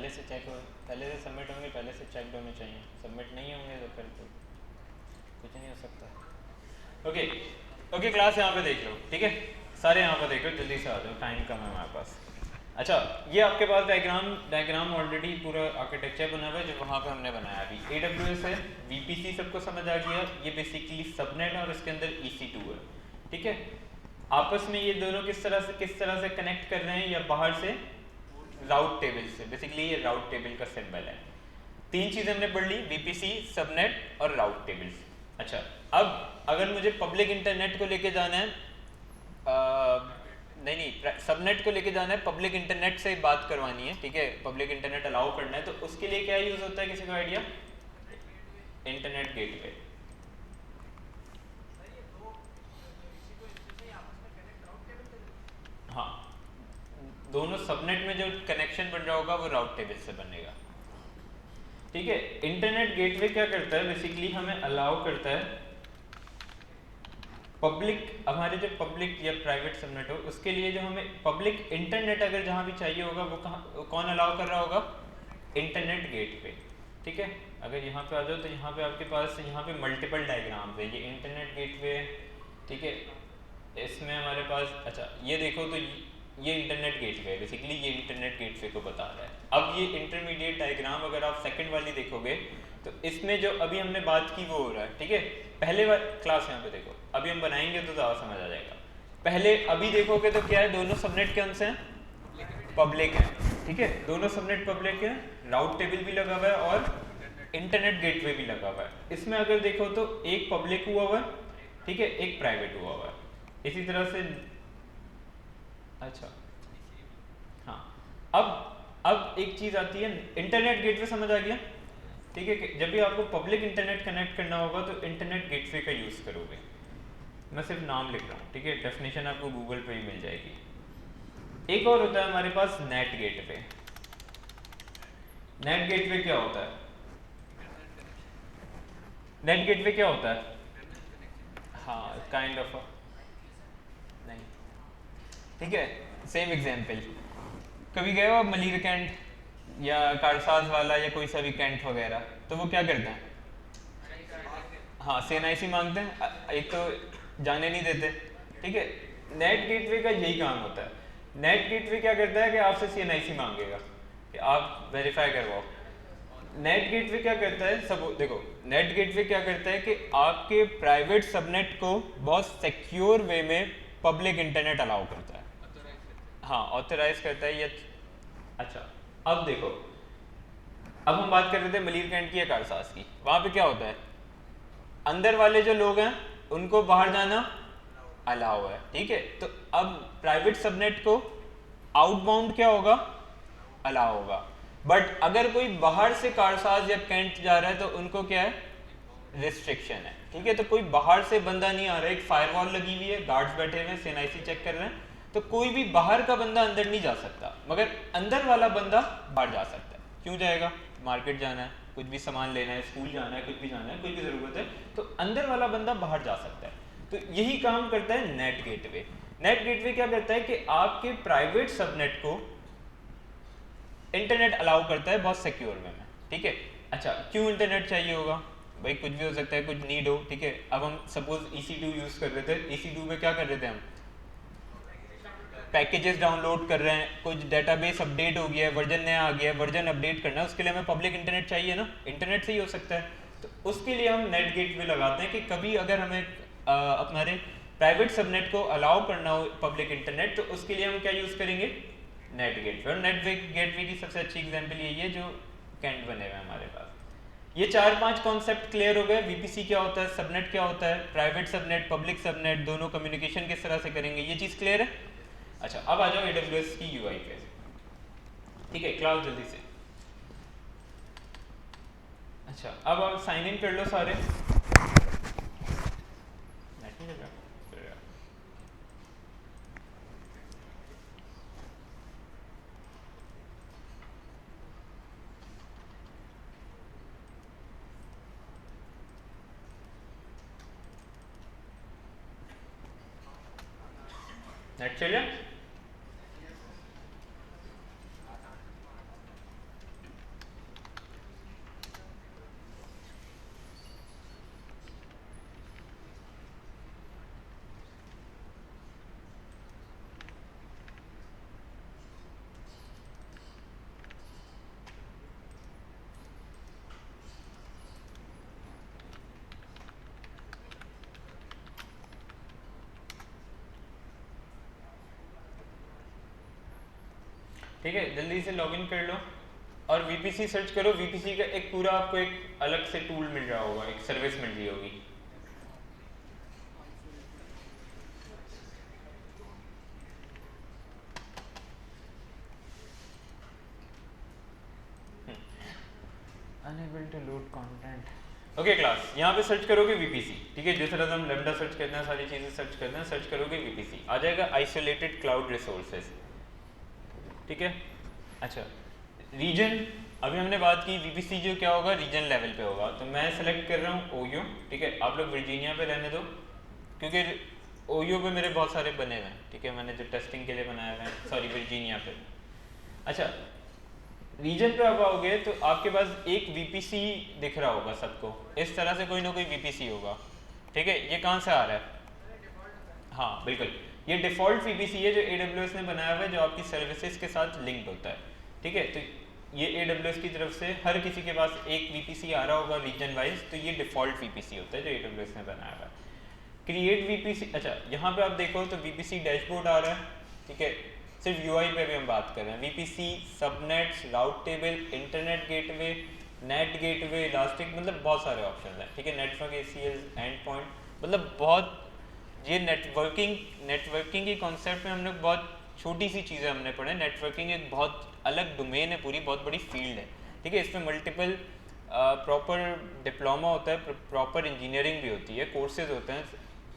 पहले से चेक हो, पहले से सबमिट होंगे, पहले से चेक होने चाहिए। सबमिट नहीं होंगे तो फिर तो कुछ नहीं हो सकता। ओके ओके क्लास यहाँ पे देख लो, ठीक है, सारे यहाँ पे देख लो, जल्दी से आ जाओ, टाइम कम है हमारे पास। अच्छा, ये आपके पास डायग्राम ऑलरेडी पूरा आर्किटेक्चर बना हुआ है जो वहाँ पे हमने बनाया। अभी AWS है, VPC सबको समझ आ गया, ये बेसिकली सबनेट है और इसके अंदर EC2 है, ठीक है। आपस में ये दोनों किस तरह से कनेक्ट कर रहे हैं, या बाहर से राउट टेबल से। बेसिकली ये राउट टेबल का सिंबल है। तीन चीज़ें हमने पढ़ ली, VPC, सबनेट और राउट टेबल्स। अच्छा, अब अगर मुझे पब्लिक इंटरनेट को लेके जाना है, नहीं सबनेट को लेके जाना है, पब्लिक इंटरनेट से बात करवानी है, ठीक है, पब्लिक इंटरनेट अलाउ करना है, तो उसके लिए क्या यूज़ होता है, किसी का आइडिया? Internet gateway. हाँ, दोनों सबनेट में जो कनेक्शन बन रहा होगा वो राउट टेबल से बनेगा, ठीक है। इंटरनेट गेटवे क्या करता है, बेसिकली हमें अलाउ करता है पब्लिक, हमारे जो पब्लिक या प्राइवेट सबनेट हो उसके लिए जो हमें पब्लिक इंटरनेट अगर जहाँ भी चाहिए होगा वो कौन अलाउ कर रहा होगा? इंटरनेट गेटवे, ठीक है। अगर यहाँ पे आ जाओ तो यहाँ पे आपके पास यहाँ पे मल्टीपल डायग्राम्स है, ये इंटरनेट गेटवे, ठीक है। इसमें हमारे पास, अच्छा ये देखो तो ये इंटरनेट गेटवे है, बेसिकली ये इंटरनेट गेटवे को बता रहा है। अब ये इंटरमीडिएट डायग्राम अगर आप सेकंड वाली देखोगे तो इसमें जो अभी हमने बात की वो हो रहा है, ठीक है। पहले क्लास यहाँ पे देखो, अभी हम बनाएंगे तो ज़्यादा समझ आ जाएगा। पहले अभी देखोगे तो क्या है, दोनों सबनेट कौन से हैं? पब्लिक है, ठीक है, दोनों सबनेट पब्लिक है, राउट टेबल भी लगा हुआ है और इंटरनेट गेटवे भी लगा हुआ है। इसमें अगर देखो तो एक पब्लिक हुआ है, ठीक है, एक प्राइवेट हुआ है, इसी तरह से। अच्छा हाँ, अब एक चीज़ आती है, इंटरनेट गेटवे समझ आ गया, ठीक है। जब भी आपको पब्लिक इंटरनेट कनेक्ट करना होगा तो इंटरनेट गेटवे का यूज़ करोगे। मैं सिर्फ नाम लिख रहा हूँ, ठीक है, डेफिनेशन आपको गूगल पे ही मिल जाएगी। एक और होता है हमारे पास नेट गेटवे। नेट गेटवे क्या होता है? नेट गेटवे क्या होता है? हाँ, काइंड ऑफ नहीं, ठीक है, सेम एग्जांपल। कभी गए हो आप मलिर कैंट या कारसाज वाला या कोई सा भी कैंट वगैरह, तो वो क्या करते हैं? हाँ, CNIC मांगते हैं, एक तो जाने नहीं देते, ठीक है। नेट गेटवे का यही काम होता है। नेट गेटवे क्या करता है कि आपसे CNIC मांगेगा कि आप वेरीफाई करवाओ। नेट गेटवे क्या करता है, सब देखो, नेट गेटवे क्या करता है कि आपके प्राइवेट सबनेट को बहुत सिक्योर वे में पब्लिक इंटरनेट अलाउ करता है। हाँ, ऑथराइज करता है ये। अच्छा, अब देखो, अब हम बात कर रहे थे मलिर कैंट की या कारसास की। वहां पे क्या होता है, अंदर वाले जो लोग हैं उनको बाहर जाना अलाउ है, ठीक है। तो अब प्राइवेट सबनेट को आउटबाउंड क्या होगा? अलाउ होगा। बट अगर कोई बाहर से कारसाज या कैंट जा रहा है तो उनको क्या है? रिस्ट्रिक्शन है, ठीक है। तो कोई बाहर से बंदा नहीं आ रहा है, एक फायरवॉल लगी हुई है, गार्ड्स बैठे हुए हैं, CNIC चेक कर रहे हैं, तो कोई भी बाहर का बंदा अंदर नहीं जा सकता, मगर अंदर वाला बंदा बाहर जा सकता है। क्यों जाएगा? मार्केट जाना है, कुछ भी सामान लेना है, स्कूल जाना है, कुछ भी जाना है, कुछ भी ज़रूरत है, तो अंदर वाला बंदा बाहर जा सकता है। तो यही काम करता है नेट गेटवे। नेट गेटवे क्या करता है कि आपके प्राइवेट सबनेट को इंटरनेट अलाउ करता है बहुत सिक्योर वे में, ठीक है। अच्छा, क्यों इंटरनेट चाहिए होगा? भाई कुछ भी हो सकता है, कुछ नीड हो, ठीक है। अब हम सपोज EC2 यूज़ कर रहे थे, EC2 में क्या कर रहे थे हम? पैकेजेस डाउनलोड कर रहे हैं, कुछ डेटाबेस अपडेट हो गया है, वर्जन नया आ गया है, वर्जन अपडेट करना है, उसके लिए हमें पब्लिक इंटरनेट चाहिए ना, इंटरनेट से ही हो सकता है। तो उसके लिए हम नेट गेटवे लगाते हैं कि कभी अगर हमें हमारे प्राइवेट सबनेट को अलाउ करना हो पब्लिक इंटरनेट, तो उसके लिए हम क्या यूज़ करेंगे? Net gateway. और नेट गेटवे की सबसे अच्छी एग्जाम्पल यही है जो कैंट बने हुए हैं हमारे पास। ये 4-5 कॉन्सेप्ट क्लियर हो गए। VPC क्या होता है, सबनेट क्या होता है, प्राइवेट सबनेट, पब्लिक सबनेट, दोनों कम्युनिकेशन किस तरह से करेंगे, ये चीज़ क्लियर है। अच्छा, अब आ जाओ AWS की UI पे, ठीक है, क्लास जल्दी से। अच्छा, अब आप साइन इन कर लो सारे। नेट नहीं चल रहा? चल रहा। नेट चल रहा? ठीक है, जल्दी से लॉगिन कर लो और VPC सर्च करो। VPC का एक पूरा आपको एक अलग से टूल मिल रहा होगा, एक सर्विस मिल रही होगी। Unable to load content. Okay class, यहाँ पे सर्च करोगे VPC, ठीक है, जिस तरह से हम लैम्डा सर्च करते हैं, सारी चीज़ें सर्च करते हैं, सर्च करोगे VPC आ जाएगा, आइसोलेटेड क्लाउड रिसोर्सेज, ठीक है। अच्छा, रीजन, अभी हमने बात की VPC जो क्या होगा, रीजन लेवल पे होगा, तो मैं सेलेक्ट कर रहा हूँ ओयो, ठीक है। आप लोग वर्जीनिया पे रहने दो, क्योंकि ओयो पे मेरे बहुत सारे बने हुए हैं, ठीक है, मैंने जो टेस्टिंग के लिए बनाए हुए हैं, सॉरी वर्जीनिया पे। अच्छा, रीजन पे आप आओगे तो आपके पास एक VPC दिख रहा होगा सबको, इस तरह से कोई ना कोई VPC होगा, ठीक है। ये कहाँ से आ रहा है? हाँ बिल्कुल, ये डिफ़ॉल्ट VPC है जो AWS ने बनाया हुआ है, जो आपकी सर्विसेज के साथ लिंक्ड होता है, ठीक है। तो ये AWS की तरफ से हर किसी के पास एक VPC आ रहा होगा रीजन वाइज, तो ये डिफ़ॉल्ट VPC होता है जो AWS ने बनाया हुआ है। क्रिएट VPC, अच्छा यहाँ पे आप देखो तो VPC डैशबोर्ड आ रहा है, ठीक है। सिर्फ UI पे भी हम बात कर रहे हैं। VPC, सबनेट्स, राउट table, internet gateway, net gateway, elastic, मतलब बहुत सारे ऑप्शन हैं, ठीक है। नेटवर्क ACL, एंड पॉइंट, मतलब बहुत, ये नेटवर्किंग की कॉन्सेप्ट में हम लोग बहुत छोटी सी चीज़ें हमने पढ़े। नेटवर्किंग एक बहुत अलग डोमेन है, पूरी बहुत बड़ी फील्ड है, ठीक है। इसमें मल्टीपल प्रॉपर डिप्लोमा होता है, प्रॉपर इंजीनियरिंग भी होती है, कोर्सेज होते हैं,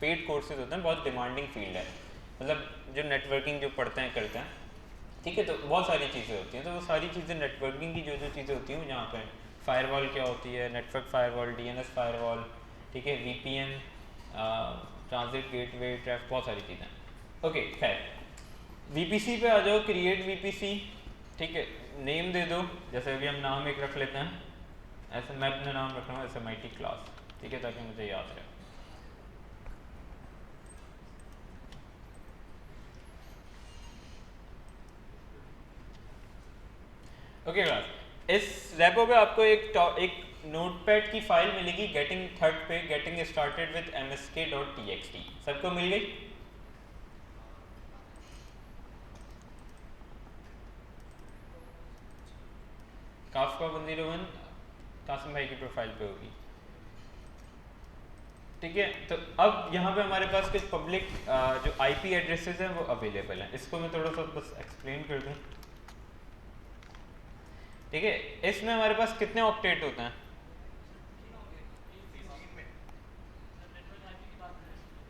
पेड कोर्सेज होते हैं, बहुत डिमांडिंग फील्ड है, मतलब जो नेटवर्किंग जो पढ़ते हैं करते हैं, ठीक है। तो बहुत सारी चीज़ें होती हैं, तो वो सारी चीज़ें नेटवर्किंग की जो जो चीज़ें होती हैं यहाँ पे, फायरवॉल क्या होती है, नेटवर्क फायरवॉल, DNS फायरवॉल, ठीक है, VPN, ट्रांजिट गेटवे, ट्रैफिक, बहुत सारी चीज़ें। ओके खैर, VPC पे आ जाओ, क्रिएट VPC, ठीक है। नेम दे दो, जैसे अभी हम नाम एक रख लेते हैं, ऐसे मैं अपना नाम रख रहा हूँ SMIT क्लास, ठीक है, ताकि मुझे याद रहे। ओके क्लास, इस रेपो पे आपको एक नोटपैड की फाइल मिलेगी, गेटिंग थर्ड पे, गेटिंग स्टार्टेड विद msk.txt, सबको मिल गई? काफका 101 कासिम भाई की प्रोफाइल पे होगी, ठीक है। तो अब यहाँ पे हमारे पास कुछ पब्लिक जो IP एड्रेसेस हैं वो अवेलेबल हैं, इसको मैं थोड़ा सा बस एक्सप्लेन कर दूँ, ठीक है। इसमें हमारे पास कितने ऑक्टेट होते हैं?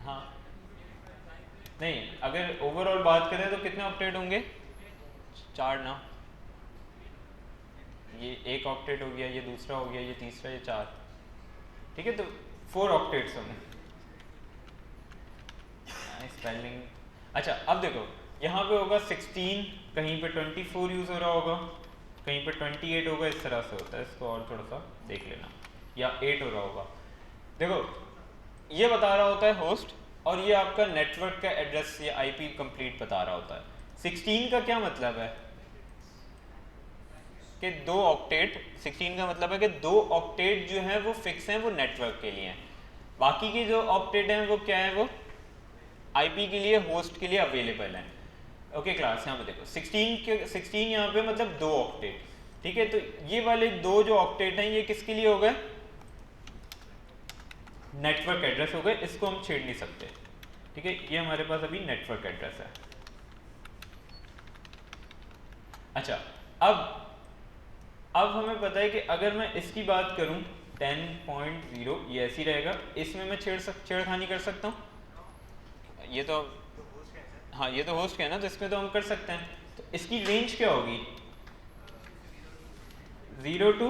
हाँ नहीं, अगर ओवरऑल बात करें तो कितने ऑक्टेट होंगे? 4 ना, ये एक ऑक्टेट हो गया, ये दूसरा हो गया, ये तीसरा, ये 4, ठीक है। तो 4 ऑक्टेट्स होंगे। स्पेलिंग, अच्छा अब देखो, यहाँ पे होगा 16, कहीं पे 24 यूज़ हो रहा होगा, कहीं पे 28 होगा, इस तरह से होता है, इसको और थोड़ा सा देख लेना, या 8 हो रहा होगा। देखो ये बता रहा होता है होस्ट, और ये आपका नेटवर्क का एड्रेस या IP कंप्लीट बता रहा होता है। 16 का क्या मतलब है कि 2 ऑक्टेट, 16 का मतलब है कि 2 ऑक्टेट जो हैं वो फिक्स हैं, वो नेटवर्क के लिए हैं, बाकी के जो ऑक्टेट हैं वो क्या है, वो IP के लिए, होस्ट के लिए अवेलेबल हैं। ओके क्लास, यहाँ पे देखो 16 यहाँ पे मतलब 2 ऑक्टेट, ठीक है। तो ये वाले 2 जो ऑक्टेट हैं ये किसके लिए हो गए? नेटवर्क एड्रेस हो गए, इसको हम छेड़ नहीं सकते, ठीक है। ये हमारे पास अभी नेटवर्क एड्रेस है। अच्छा, अब हमें पता है कि अगर मैं इसकी बात करूं 10.0, ये ऐसी रहेगा, इसमें मैं छेड़खानी कर सकता हूं, ये तो, हाँ ये तो होस्ट है ना, तो इसमें तो हम कर सकते हैं। तो इसकी रेंज क्या होगी? 0 to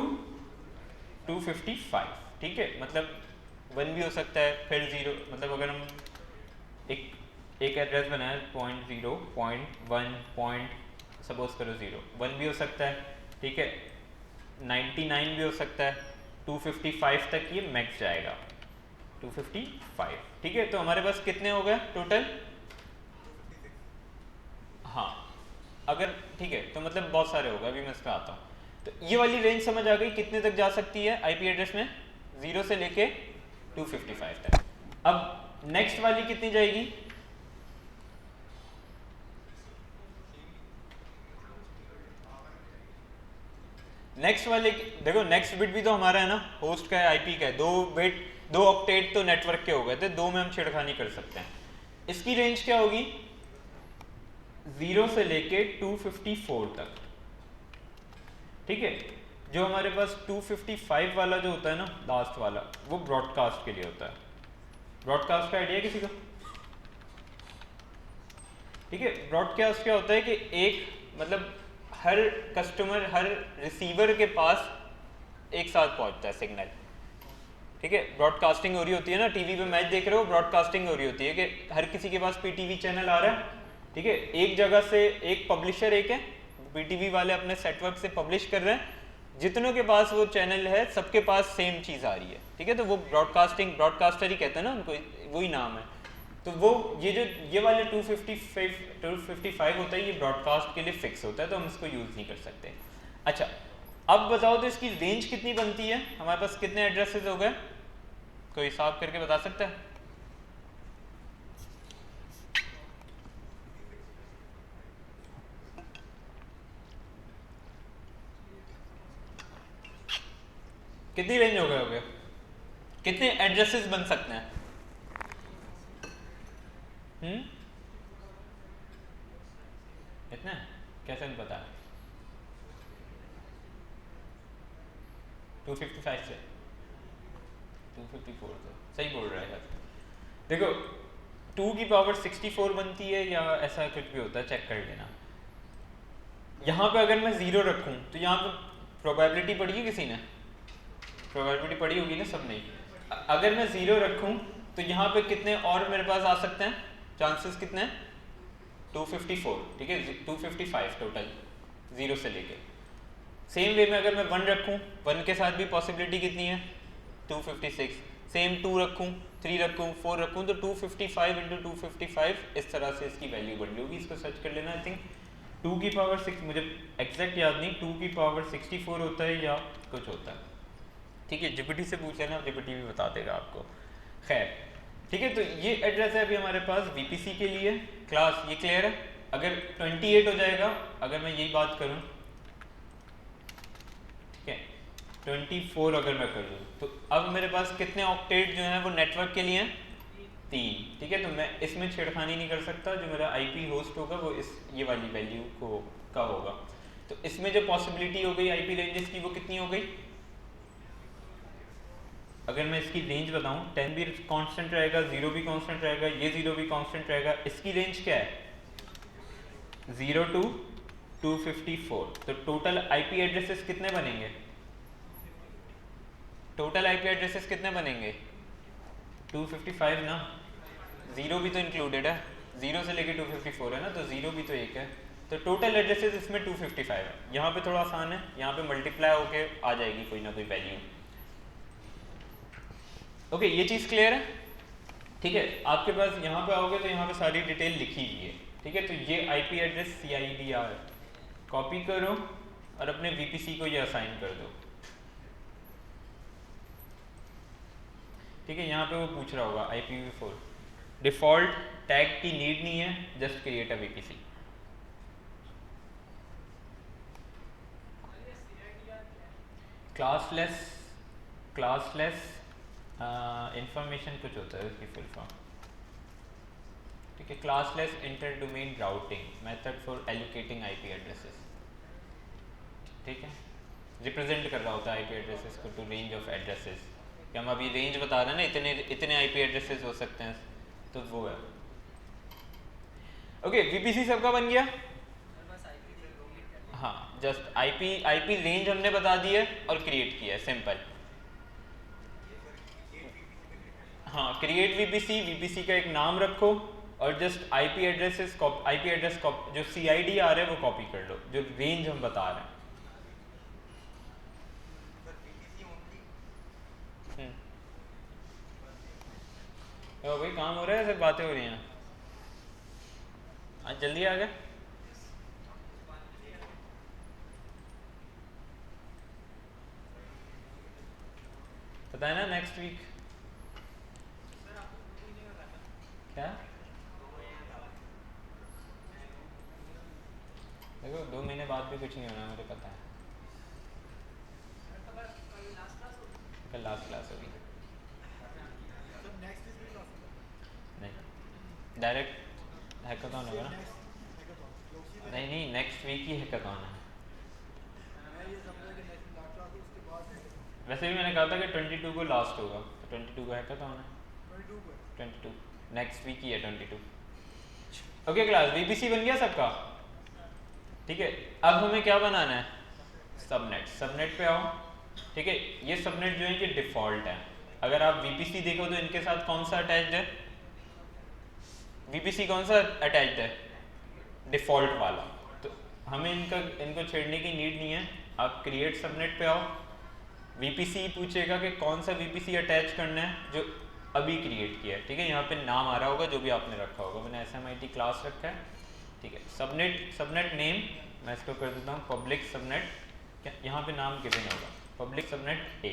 255, ठीक है, मतलब 1 भी हो सकता है, फिर 0, मतलब अगर हम एक एड्रेस बनाए 0.0, 0.1, सपोज करो 0, 1 भी हो सकता है, ठीक है, 99 भी हो सकता है, 255 तक ये मैक्स जाएगा, 255, ठीक है। तो हमारे पास कितने हो गए टोटल? हाँ, अगर ठीक है तो मतलब बहुत सारे हो गए, अभी मैं इस पर आता हूँ। तो ये वाली रेंज समझ आ गई कितने तक जा सकती है IP एड्रेस में? 0 से लेके 255 तक। अब नेक्स्ट वाली कितनी जाएगी? नेक्स्ट वाले देखो, नेक्स्ट बिट भी तो हमारा है ना, होस्ट का है, आईपी का है, दो बिट, दो ऑक्टेट तो नेटवर्क के हो गए थे, दो में हम छेड़खानी कर सकते हैं। इसकी रेंज क्या होगी? 0 से लेके 254 तक। ठीक है, जो हमारे पास 255 वाला जो होता है ना, लास्ट वाला, वो ब्रॉडकास्ट के लिए होता है। ब्रॉडकास्ट का आइडिया किसी को? ठीक है, ब्रॉडकास्ट क्या होता है कि एक मतलब हर कस्टमर, हर रिसीवर के पास एक साथ पहुंचता है सिग्नल। ठीक है, ब्रॉडकास्टिंग हो रही होती है ना, टीवी पे मैच देख रहे हो, ब्रॉडकास्टिंग हो रही होती है कि हर किसी के पास पीटीवी चैनल आ रहा है। ठीक है, एक जगह से एक पब्लिशर एक है, पीटीवी वाले अपने सेटवर्क से पब्लिश कर रहे हैं, जितनों के पास वो चैनल है सबके पास सेम चीज़ आ रही है। ठीक है, तो वो ब्रॉडकास्टिंग, ब्रॉडकास्टर ही कहते हैं ना उनको, वही नाम है। तो वो ये वाले 255 होता है, ये ब्रॉडकास्ट के लिए फिक्स होता है, तो हम इसको यूज़ नहीं कर सकते। अच्छा, अब बताओ तो इसकी रेंज कितनी बनती है? हमारे पास कितने एड्रेसेस हो गए? कोई हिसाब करके बता सकता है? कितनी रेंज हो गए? कितने एड्रेसेस बन सकते हैं? इतना कैसे नहीं पता? 255 से 254 से सही बोल रहा है। देखो 2 की पावर 64 बनती है या ऐसा कुछ भी होता है, चेक कर लेना। यहाँ पे अगर मैं 0 रखूँ तो यहाँ पे प्रोबेबिलिटी पढ़ी है किसी ने? प्रोबेबिलिटी पढ़ी होगी ना सब ने। अगर मैं 0 रखूँ तो यहाँ पे कितने और मेरे पास आ सकते हैं? चांसेस कितने हैं? 254। ठीक है, 255 टोटल 0 से लेके। सेम वे में अगर मैं 1 रखूँ, 1 के साथ भी पॉसिबिलिटी कितनी है? 256। सेम 2 रखूँ, 3 रखूँ, 4 रखूँ, तो 255 इंटू 255 इस तरह से इसकी वैल्यू बन होगी। इसको सर्च कर लेना। आई थिंक 2 की पावर 6, मुझे एग्जैक्ट याद नहीं, 2 की पावर 64 होता है या कुछ होता है। ठीक है, जीपीटी से पूछ लेना, जीपीटी भी बता देगा आपको। खैर, ठीक है, तो ये एड्रेस है अभी हमारे पास वीपीसी के लिए। क्लास ये क्लियर है? अगर 28 हो जाएगा, अगर मैं यही बात करूँ, ठीक है, 24 अगर मैं कर दूँ, तो अब मेरे पास कितने ऑक्टेट जो हैं वो नेटवर्क के लिए हैं? 3। ठीक है, तो मैं इसमें छेड़खानी नहीं कर सकता। जो मेरा आईपी होस्ट होगा वो इस ये वाली वैल्यू को का होगा। तो इसमें जो पॉसिबिलिटी हो गई आईपी रेंजेस की, वो कितनी हो गई? अगर मैं इसकी रेंज बताऊं, 10 भी कांस्टेंट रहेगा, 0 भी कांस्टेंट रहेगा, ये 0 भी कांस्टेंट रहेगा। इसकी रेंज क्या है? 0 टू 254। तो टोटल आईपी एड्रेसेस कितने बनेंगे? टोटल आईपी एड्रेसेस कितने बनेंगे? 255 ना, 0 भी तो इंक्लूडेड है, 0 से लेके 254 है ना, तो 0 भी तो एक है। तो टोटल एड्रेसेस इसमें 255 है। यहाँ पे थोड़ा आसान है, यहाँ पे मल्टीप्लाई होके आ जाएगी कोई ना कोई वैल्यू। ओके, ये चीज़ क्लियर है? ठीक है, आपके पास यहाँ पे आओगे तो यहाँ पे सारी डिटेल लिखी हुई है। ठीक है, तो ये आईपी एड्रेस CIDR कॉपी करो और अपने VPC को ये असाइन कर दो। ठीक है, यहाँ पे वो पूछ रहा होगा IPv4 डिफ़ॉल्ट टैग की नीड नहीं है, just create a VPC। Classless information कुछ होता है उसकी फुल फॉर्म। ठीक है, classless inter domain routing method for allocating IP addresses. ठीक है, रिप्रेजेंट कर रहा होता है आईपी एड्रेसेस को टू रेंज ऑफ एड्रेसेस, कि हम अभी रेंज बता रहे हैं ना, इतने इतने आईपी एड्रेसेस हो सकते हैं, तो वो है। ओके, वीपीसी सबका बन गया? हाँ, जस्ट आईपी रेंज हमने बता दी है और क्रिएट किया है, सिंपल। हाँ, क्रिएट वीपीसी का एक नाम रखो और जस्ट आईपी एड्रेस जो CIDR है वो कॉपी कर लो, जो रेंज हम बता रहे हैं। तो भाई काम हो रहा है, सिर्फ बातें हो रही हैं? आज जल्दी आ गए? पता है ना, नेक्स्ट वीक क्या? देखो 2 महीने बाद भी कुछ नहीं होना, मुझे पता है। कल लास्ट क्लास होगी। नहीं, डायरेक्ट हैकाथॉन होगा ना? नहीं नहीं, नेक्स्ट वीक ही हैकाथॉन है। वैसे भी मैंने कहा था कि 22 को लास्ट होगा, तो 22 को हैकाथॉन है। 22 नेक्स्ट वीक ही है 22। ओके क्लास, वीपीसी बन गया सबका? ठीक है, अब हमें क्या बनाना है? सबनेट। सबनेट पे आओ। ठीक है, ये सबनेट जो है ये डिफॉल्ट है। अगर आप वीपीसी देखो तो इनके साथ कौन सा अटैच्ड है? वीपीसी कौन सा अटैच्ड है? डिफॉल्ट वाला। तो हमें इनको छेड़ने की नीड नहीं है। आप क्रिएट सबनेट पे आओ। वीपीसी पूछेगा कि कौन सा वीपीसी अटैच करना है जो अभी क्रिएट किया है। ठीक है, यहाँ पे नाम आ रहा होगा जो भी आपने रखा होगा। मैंने SMIT क्लास रखा है। ठीक है, सबनेट नेम मैं इसको कर देता हूँ पब्लिक सबनेट। क्या यहाँ पे नाम गिवन होगा? Public subnet A।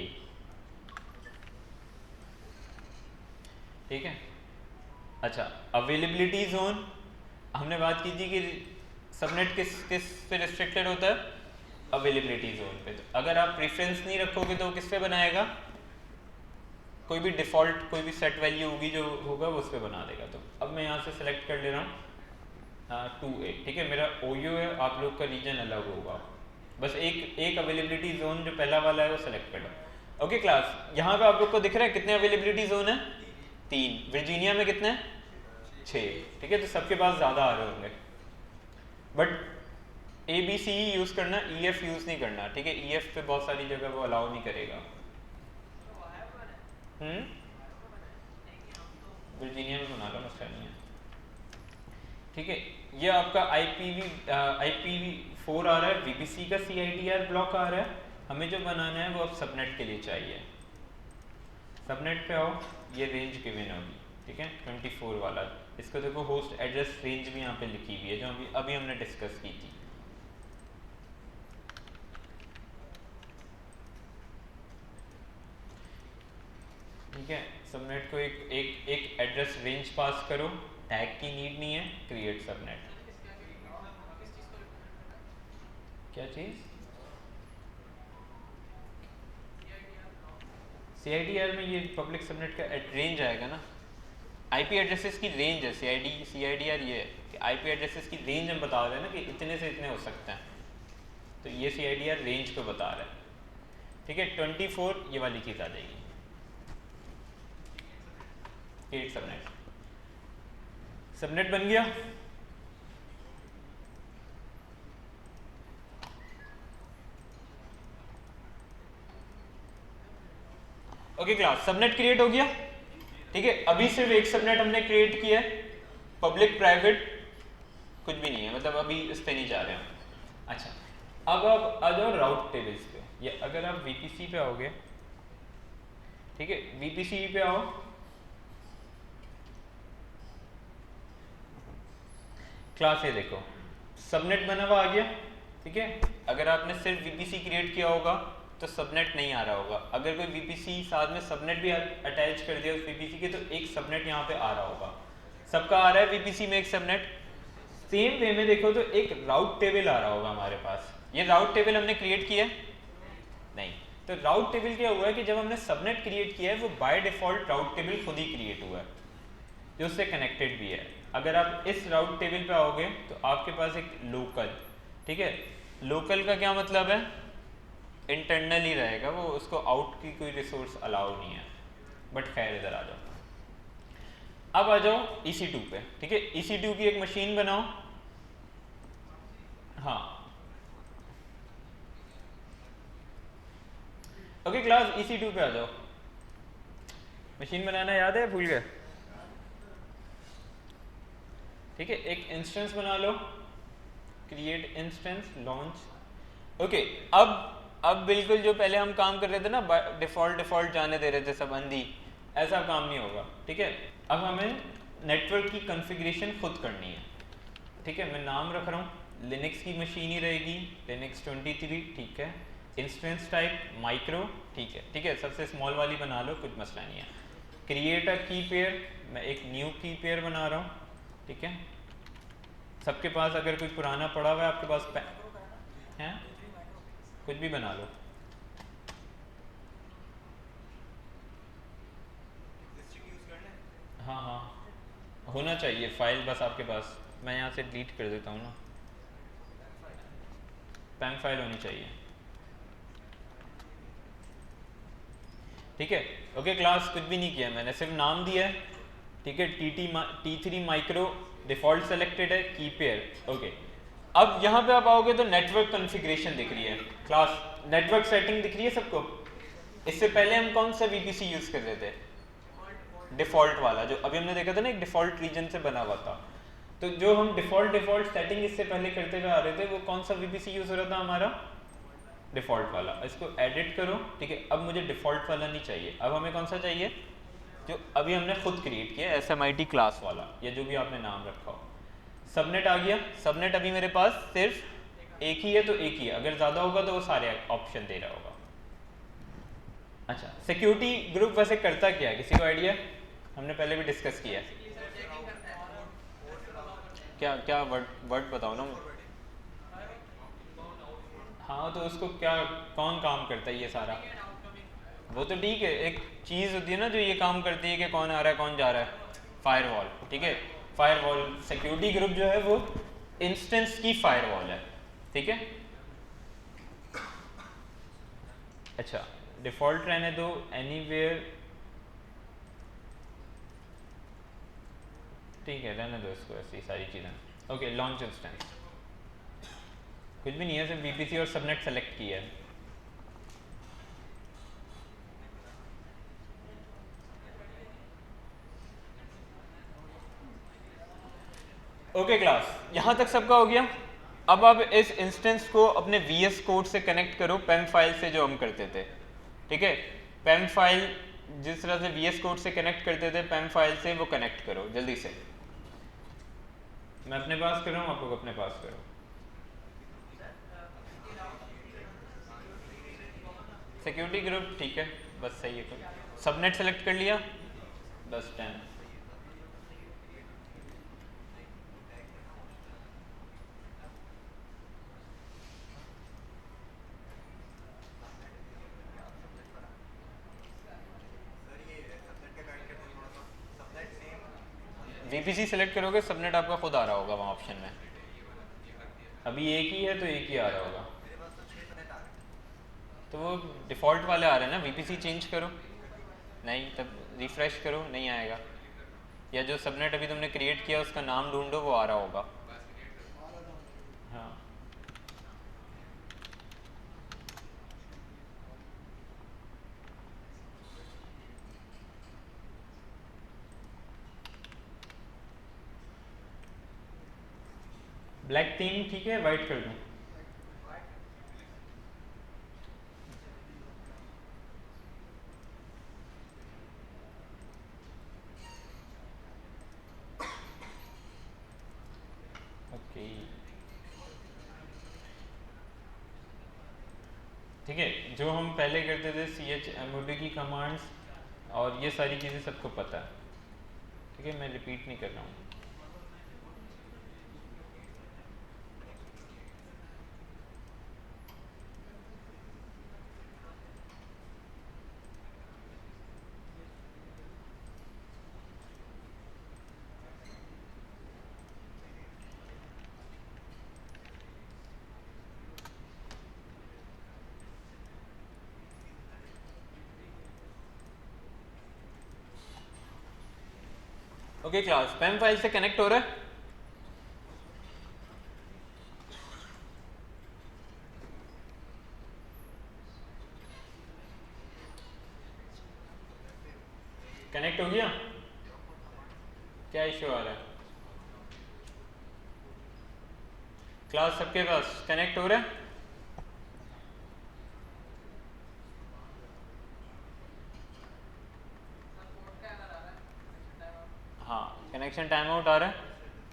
ठीक है, अच्छा, अवेलेबिलिटी जोन हमने बात की थी कि सबनेट किस पे रिस्ट्रिक्टेड होता है? अवेलेबिलिटी जोन पे। तो अगर आप प्रेफरेंस नहीं रखोगे तो किस पे बनाएगा? कोई भी डिफ़ॉल्ट कोई भी सेट वैल्यू होगी जो होगा वो उस पर बना देगा। तो अब मैं यहाँ से सिलेक्ट कर ले रहा हूँ 2A। ठीक है, मेरा OU है, आप लोग का रीजन अलग होगा। बस एक अवेलेबिलिटी जोन जो पहला वाला है वो सिलेक्ट कर लो। ओके क्लास, यहाँ पे आप लोग को दिख रहा है कितने अवेलेबिलिटी जोन है? 3। वर्जीनिया में कितने? 6। ठीक है, तो सबके पास ज़्यादा आ रहे होंगे, बट ABC यूज़ करना, EF यूज़ नहीं करना। ठीक है, EF पे बहुत सारी जगह वो अलाउ नहीं करेगा। वर्जीनिया में बना लो, मसला नहीं है। ठीक है, ये आपका IPv4 आ रहा है, VPC का CIDR ब्लॉक आ रहा है। हमें जो बनाना है वो अब सबनेट के लिए चाहिए। सबनेट पे आओ, ये रेंज गिवन होगी। ठीक है, 24 वाला। इसको देखो, होस्ट एड्रेस रेंज भी यहाँ पे लिखी हुई है जो अभी हमने डिस्कस की थी। ठीक है, सबनेट को एक एड्रेस रेंज पास करो, टैग की नीड नहीं है, क्रिएट सबनेट। क्या चीज़? CIDR में ये पब्लिक सबनेट का रेंज आएगा ना। IP एड्रेसेस की रेंज है। CIDR ये है कि IP एड्रेसेस की रेंज हम बता रहे हैं ना कि इतने से इतने हो सकते हैं, तो ये CIDR रेंज को बता रहा है। ठीक है, 24 ये वाली चीज़ आ जाएगी, क्रिएट सबनेट। सबनेट बन गया। ओके क्लास, सबनेट क्रिएट हो गया। ठीक है, अभी सिर्फ एक सबनेट हमने क्रिएट किया है, पब्लिक प्राइवेट कुछ भी नहीं है, मतलब अभी इस पे नहीं जा रहे हैं। अच्छा, अब आप आ जाओ राउट टेबल्स पे। या अगर आप VPC पे आओगे, ठीक है, VPC पे आओ, क्लास ये देखो, सबनेट बना हुआ आ गया। ठीक है, अगर आपने सिर्फ VPC क्रिएट किया होगा तो सबनेट नहीं आ रहा होगा। अगर कोई VPC साथ में सबनेट भी अटैच कर दिया उस VPC के, तो एक सबनेट यहाँ पे आ रहा होगा। सबका आ रहा है VPC में एक सबनेट। सेम वे में देखो तो एक राउट टेबल आ रहा होगा हमारे पास। ये राउट टेबल हमने क्रिएट किया है? नहीं। तो राउट टेबल क्या हुआ है कि जब हमने सबनेट क्रिएट किया है वो बाय डिफॉल्ट राउट टेबल खुद ही क्रिएट हुआ है जो उससे कनेक्टेड भी है। अगर आप इस राउट टेबल पे आओगे तो आपके पास एक लोकल, ठीक है, लोकल का क्या मतलब है? इंटरनल ही रहेगा वो, उसको आउट की कोई रिसोर्स अलाउ नहीं है। बट खैर, इधर आ जाओ। अब आ जाओ EC2 पे। ठीक है, EC2 की एक मशीन बनाओ। हाँ, ओके क्लास, EC2 पे आ जाओ। मशीन बनाना याद है, भूल गए? ठीक है, एक इंस्टेंस बना लो, क्रिएट इंस्टेंस, लॉन्च। ओके, अब बिल्कुल जो पहले हम काम कर रहे थे ना, डिफॉल्ट जाने दे रहे थे सब अंधी, ऐसा काम नहीं होगा। ठीक है, अब हमें नेटवर्क की कॉन्फ़िगरेशन खुद करनी है। ठीक है, मैं नाम रख रहा हूँ, लिनक्स की मशीन ही रहेगी, लिनक्स 23। ठीक है, इंस्टेंस टाइप माइक्रो। ठीक है, ठीक है, सबसे स्मॉल वाली बना लो, कुछ मसला नहीं है। क्रिएट अ की पेयर, मैं एक न्यू की पेयर बना रहा हूँ। ठीक है, सबके पास अगर कोई पुराना पड़ा हुआ है आपके पास है, कुछ भी बना लो। हाँ हाँ होना चाहिए फाइल बस आपके पास। मैं यहाँ से डिलीट कर देता हूँ ना, पैम फाइल होनी चाहिए। ठीक है ओके क्लास, कुछ भी नहीं किया मैंने, सिर्फ नाम दिया है। ठीक है T3 माइक्रो डिफ़ॉल्ट सेलेक्टेड है, की पेयर ओके। अब यहाँ पे आप आओगे तो नेटवर्क कॉन्फ़िगरेशन दिख रही है क्लास, नेटवर्क सेटिंग दिख रही है सबको। इससे पहले हम कौन सा VPC यूज़ कर रहे थे? डिफ़ॉल्ट वाला, जो अभी हमने देखा था ना, एक डिफ़ॉल्ट रीजन से बना हुआ था। तो जो हम डिफ़ॉल्ट सेटिंग इससे पहले करते हुए आ रहे थे, वो कौन सा VPC यूज़ हो रहा था हमारा? डिफ़ॉल्ट वाला। इसको एडिट करो। ठीक है अब मुझे डिफ़ॉल्ट वाला नहीं चाहिए, अब हमें कौन सा चाहिए? जो अभी हमने खुद क्रिएट किया SMIT क्लास वाला, या जो भी आपने नाम रखा हो। सबनेट आ गया। सबनेट अभी मेरे पास सिर्फ एक ही है तो एक ही है, अगर ज़्यादा होगा तो वो सारे ऑप्शन दे रहा होगा। अच्छा सिक्योरिटी ग्रुप वैसे करता क्या है, किसी को आइडिया? हमने पहले भी डिस्कस किया है। क्या क्या वर्ड बताओ ना। हाँ तो उसको क्या, कौन काम करता है ये सारा? वो तो ठीक है, एक चीज़ होती है ना जो ये काम करती है कि कौन आ रहा है कौन जा रहा है, फायरवॉल। ठीक है फायरवॉल सिक्योरिटी ग्रुप जो है वो इंस्टेंस की फायरवॉल है। ठीक है अच्छा डिफ़ॉल्ट रहने दो, एनीवेयर ठीक है रहने दो इसको, ऐसी सारी चीज़ें। ओके लॉन्च इंस्टेंस कुछ भी नहीं है, सिर्फ VPC और सबनेट सेलेक्ट किया है। ओके क्लास यहाँ तक सबका हो गया। अब आप इस इंस्टेंस को अपने VS कोड से कनेक्ट करो, पैम फाइल से जो हम करते थे। ठीक है पैम फाइल जिस तरह से VS कोड से कनेक्ट करते थे, पैम फाइल से वो कनेक्ट करो जल्दी से। मैं अपने पास कर रहा हूँ, आप लोग अपने पास करो। सिक्योरिटी ग्रुप ठीक है बस सही है। सबनेट सेलेक्ट कर लिया बस 10। VPC सेलेक्ट करोगे सबनेट आपका खुद आ रहा होगा वहाँ ऑप्शन में। अभी एक ही है तो एक ही आ रहा होगा, तो वो डिफ़ॉल्ट वाले आ रहे हैं ना। VPC चेंज करो, नहीं तब रिफ़्रेश करो नहीं आएगा, या जो सबनेट अभी तुमने क्रिएट किया उसका नाम ढूंढो वो आ रहा होगा। हाँ ब्लैक थीम ठीक है, वाइट कर दूँ? ओके ठीक है जो हम पहले करते थे chmod की कमांड्स और ये सारी चीज़ें सबको पता है। ठीक है मैं रिपीट नहीं कर रहा हूँ। ओके क्लास पैम फाइल से कनेक्ट हो रहा है। कनेक्ट हो गया? क्या इशू आ रहा है क्लास? सबके पास कनेक्ट हो रहा है? हाँ कनेक्शन टाइम आउट आ रहा है,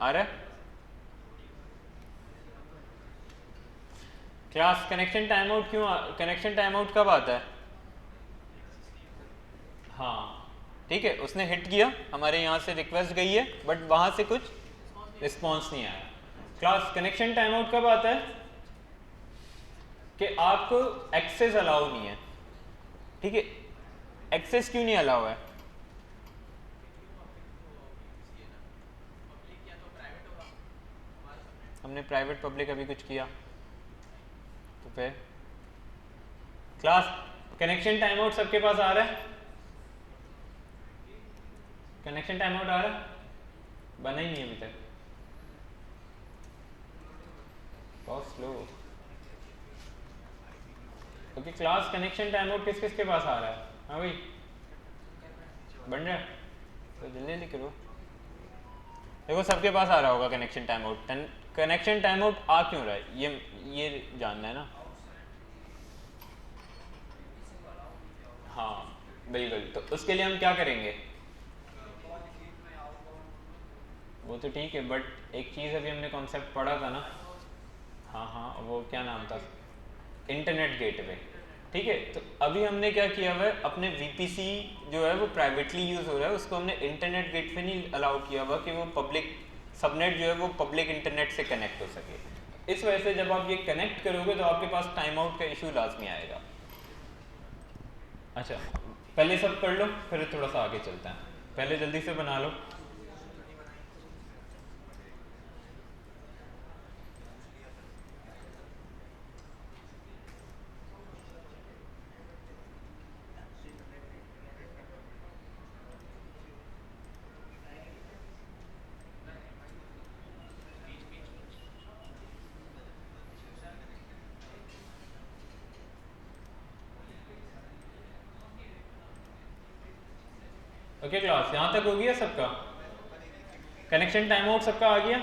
आ रहा है क्लास? कनेक्शन टाइम आउट क्यों कनेक्शन टाइम आउट कब आता है? हाँ ठीक है उसने हिट किया, हमारे यहाँ से रिक्वेस्ट गई है बट वहाँ से कुछ रिस्पॉन्स नहीं आया। क्लास कनेक्शन टाइम आउट कब आता है? कि आपको एक्सेस अलाउ नहीं है। ठीक है एक्सेस क्यों नहीं अलाउ है? हमने प्राइवेट पब्लिक अभी कुछ किया तो फिर क्लास कनेक्शन टाइम आउट सबके पास आ रहा है? कनेक्शन टाइम आउट आ रहा है? बना ही नहीं अभी तक, बहुत slow. Okay class connection time out किस किस के पास आ रहा है? हाँ भाई बन रहा है तो जल्दी जल्दी करो। देखो सबके पास आ रहा होगा connection time out. Connection time out आ क्यों रहा है ये जानना है ना। हाँ बिल्कुल, तो उसके लिए हम क्या करेंगे? वो तो ठीक है बट एक चीज़ अभी हमने कॉन्सेप्ट पढ़ा था ना। हाँ हाँ वो क्या नाम था? Internet gateway. ठीक है, तो अभी हमने क्या किया हुआ है, अपने वीपीसी जो है वो प्राइवेटली यूज़ हो रहा है, उसको हमने इंटरनेट गेटवे नहीं अलाउ किया हुआ कि वो पब्लिक सबनेट जो है वो पब्लिक इंटरनेट से कनेक्ट हो सके। इस वजह से जब आप ये कनेक्ट करोगे तो आपके पास टाइम आउट का इशू लाजमी आएगा। अच्छा पहले सब कर लो फिर थोड़ा सा आगे चलते हैं, पहले जल्दी से बना लो। ओके क्लास यहाँ तक हो गया सबका? कनेक्शन टाइम आउट सबका आ गया?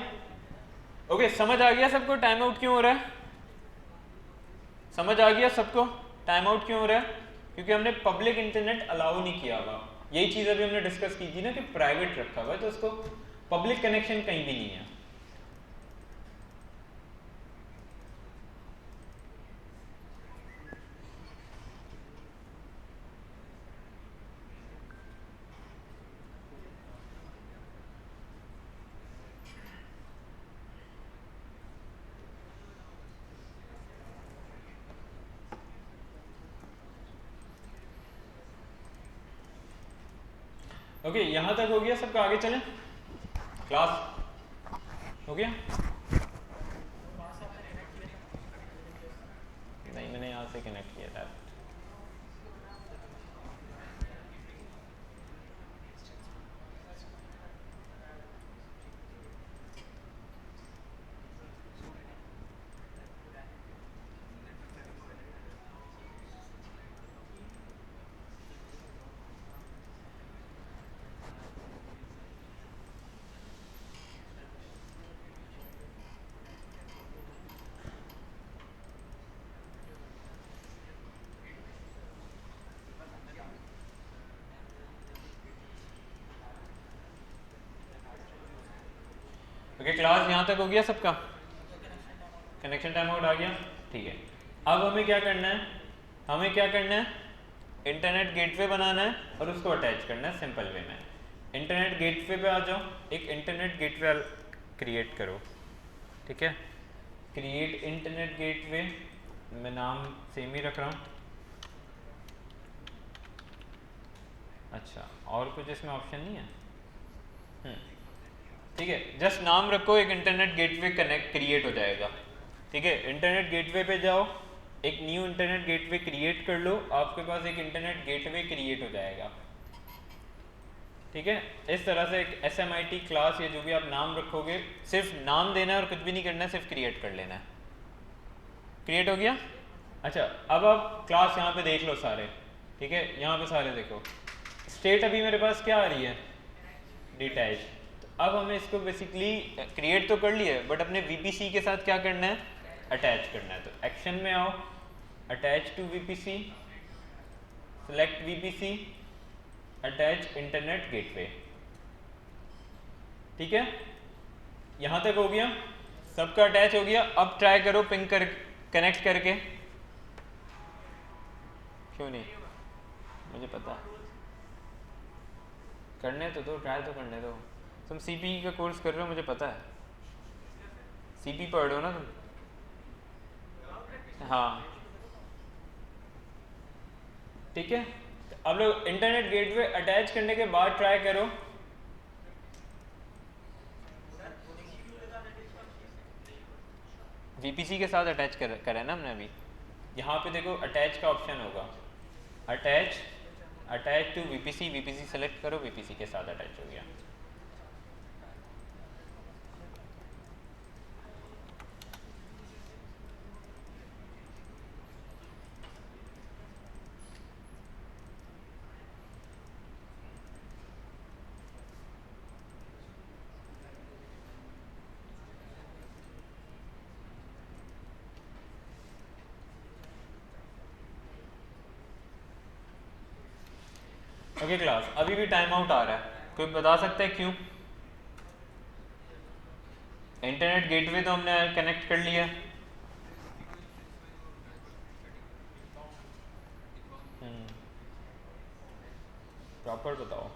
ओके समझ आ गया सबको टाइम आउट क्यों हो रहा है? समझ आ गया सबको टाइम आउट क्यों हो रहा है? क्योंकि हमने पब्लिक इंटरनेट अलाउ नहीं किया हुआ। यही चीज़ अभी हमने डिस्कस की थी ना कि प्राइवेट रखा हुआ है तो उसको पब्लिक कनेक्शन कहीं भी नहीं है। ओके यहाँ तक हो गया सबका, आगे चलें क्लास हो गया? नहीं मैंने यहाँ से कनेक्ट किया था। ओके क्लास यहाँ तक हो गया सबका? कनेक्शन टाइम आउट आ गया? ठीक है, अब हमें क्या करना है? हमें क्या करना है? इंटरनेट गेटवे बनाना है और उसको अटैच करना है सिंपल वे में। इंटरनेट गेटवे पे आ जाओ, एक इंटरनेट गेटवे क्रिएट करो। ठीक है, क्रिएट इंटरनेट गेटवे, मैं नाम सेम ही रख रहा हूँ। अच्छा और कुछ इसमें ऑप्शन नहीं है? ठीक है, जस्ट नाम रखो, एक इंटरनेट गेटवे कनेक्ट क्रिएट हो जाएगा। ठीक है, इंटरनेट गेटवे पे जाओ, एक न्यू इंटरनेट गेटवे क्रिएट कर लो, आपके पास एक इंटरनेट गेटवे क्रिएट हो जाएगा। ठीक है, इस तरह से एक SMIT क्लास या जो भी आप नाम रखोगे, सिर्फ नाम देना है और कुछ भी नहीं करना है, सिर्फ क्रिएट कर लेना है। क्रिएट हो गया? अच्छा अब आप क्लास यहाँ पे देख लो सारे। ठीक है, यहाँ पे सारे देखो, स्टेट अभी मेरे पास क्या आ रही है? डिटैच। अब हमें इसको बेसिकली क्रिएट तो कर लिया है बट अपने VPC के साथ क्या करना है? अटैच करना है। तो एक्शन में आओ, attach to VPC, select VPC, attach internet gateway. ठीक है, यहाँ तक हो गया, सबका अटैच हो गया। अब ट्राई करो पिंग कर कनेक्ट करके। क्यों नहीं? मुझे पता, करने तो दो, ट्राई तो करने दो। तुम CPE का कोर्स कर रहे हो, मुझे पता है, CP पढ़ रहे हो ना तुम? हाँ ठीक है, अब लोग इंटरनेट गेटवे अटैच करने के बाद ट्राई करो। वीपीसी के साथ अटैच करा है ना हमने अभी। यहाँ पे देखो अटैच का ऑप्शन होगा, attach attach to VPC, VPC select करो, वीपीसी के साथ अटैच हो गया। ओके क्लास, अभी भी टाइम आउट आ रहा है, कोई बता सकता है क्यों? इंटरनेट गेटवे तो हमने कनेक्ट कर लिया। प्रॉपर बताओ।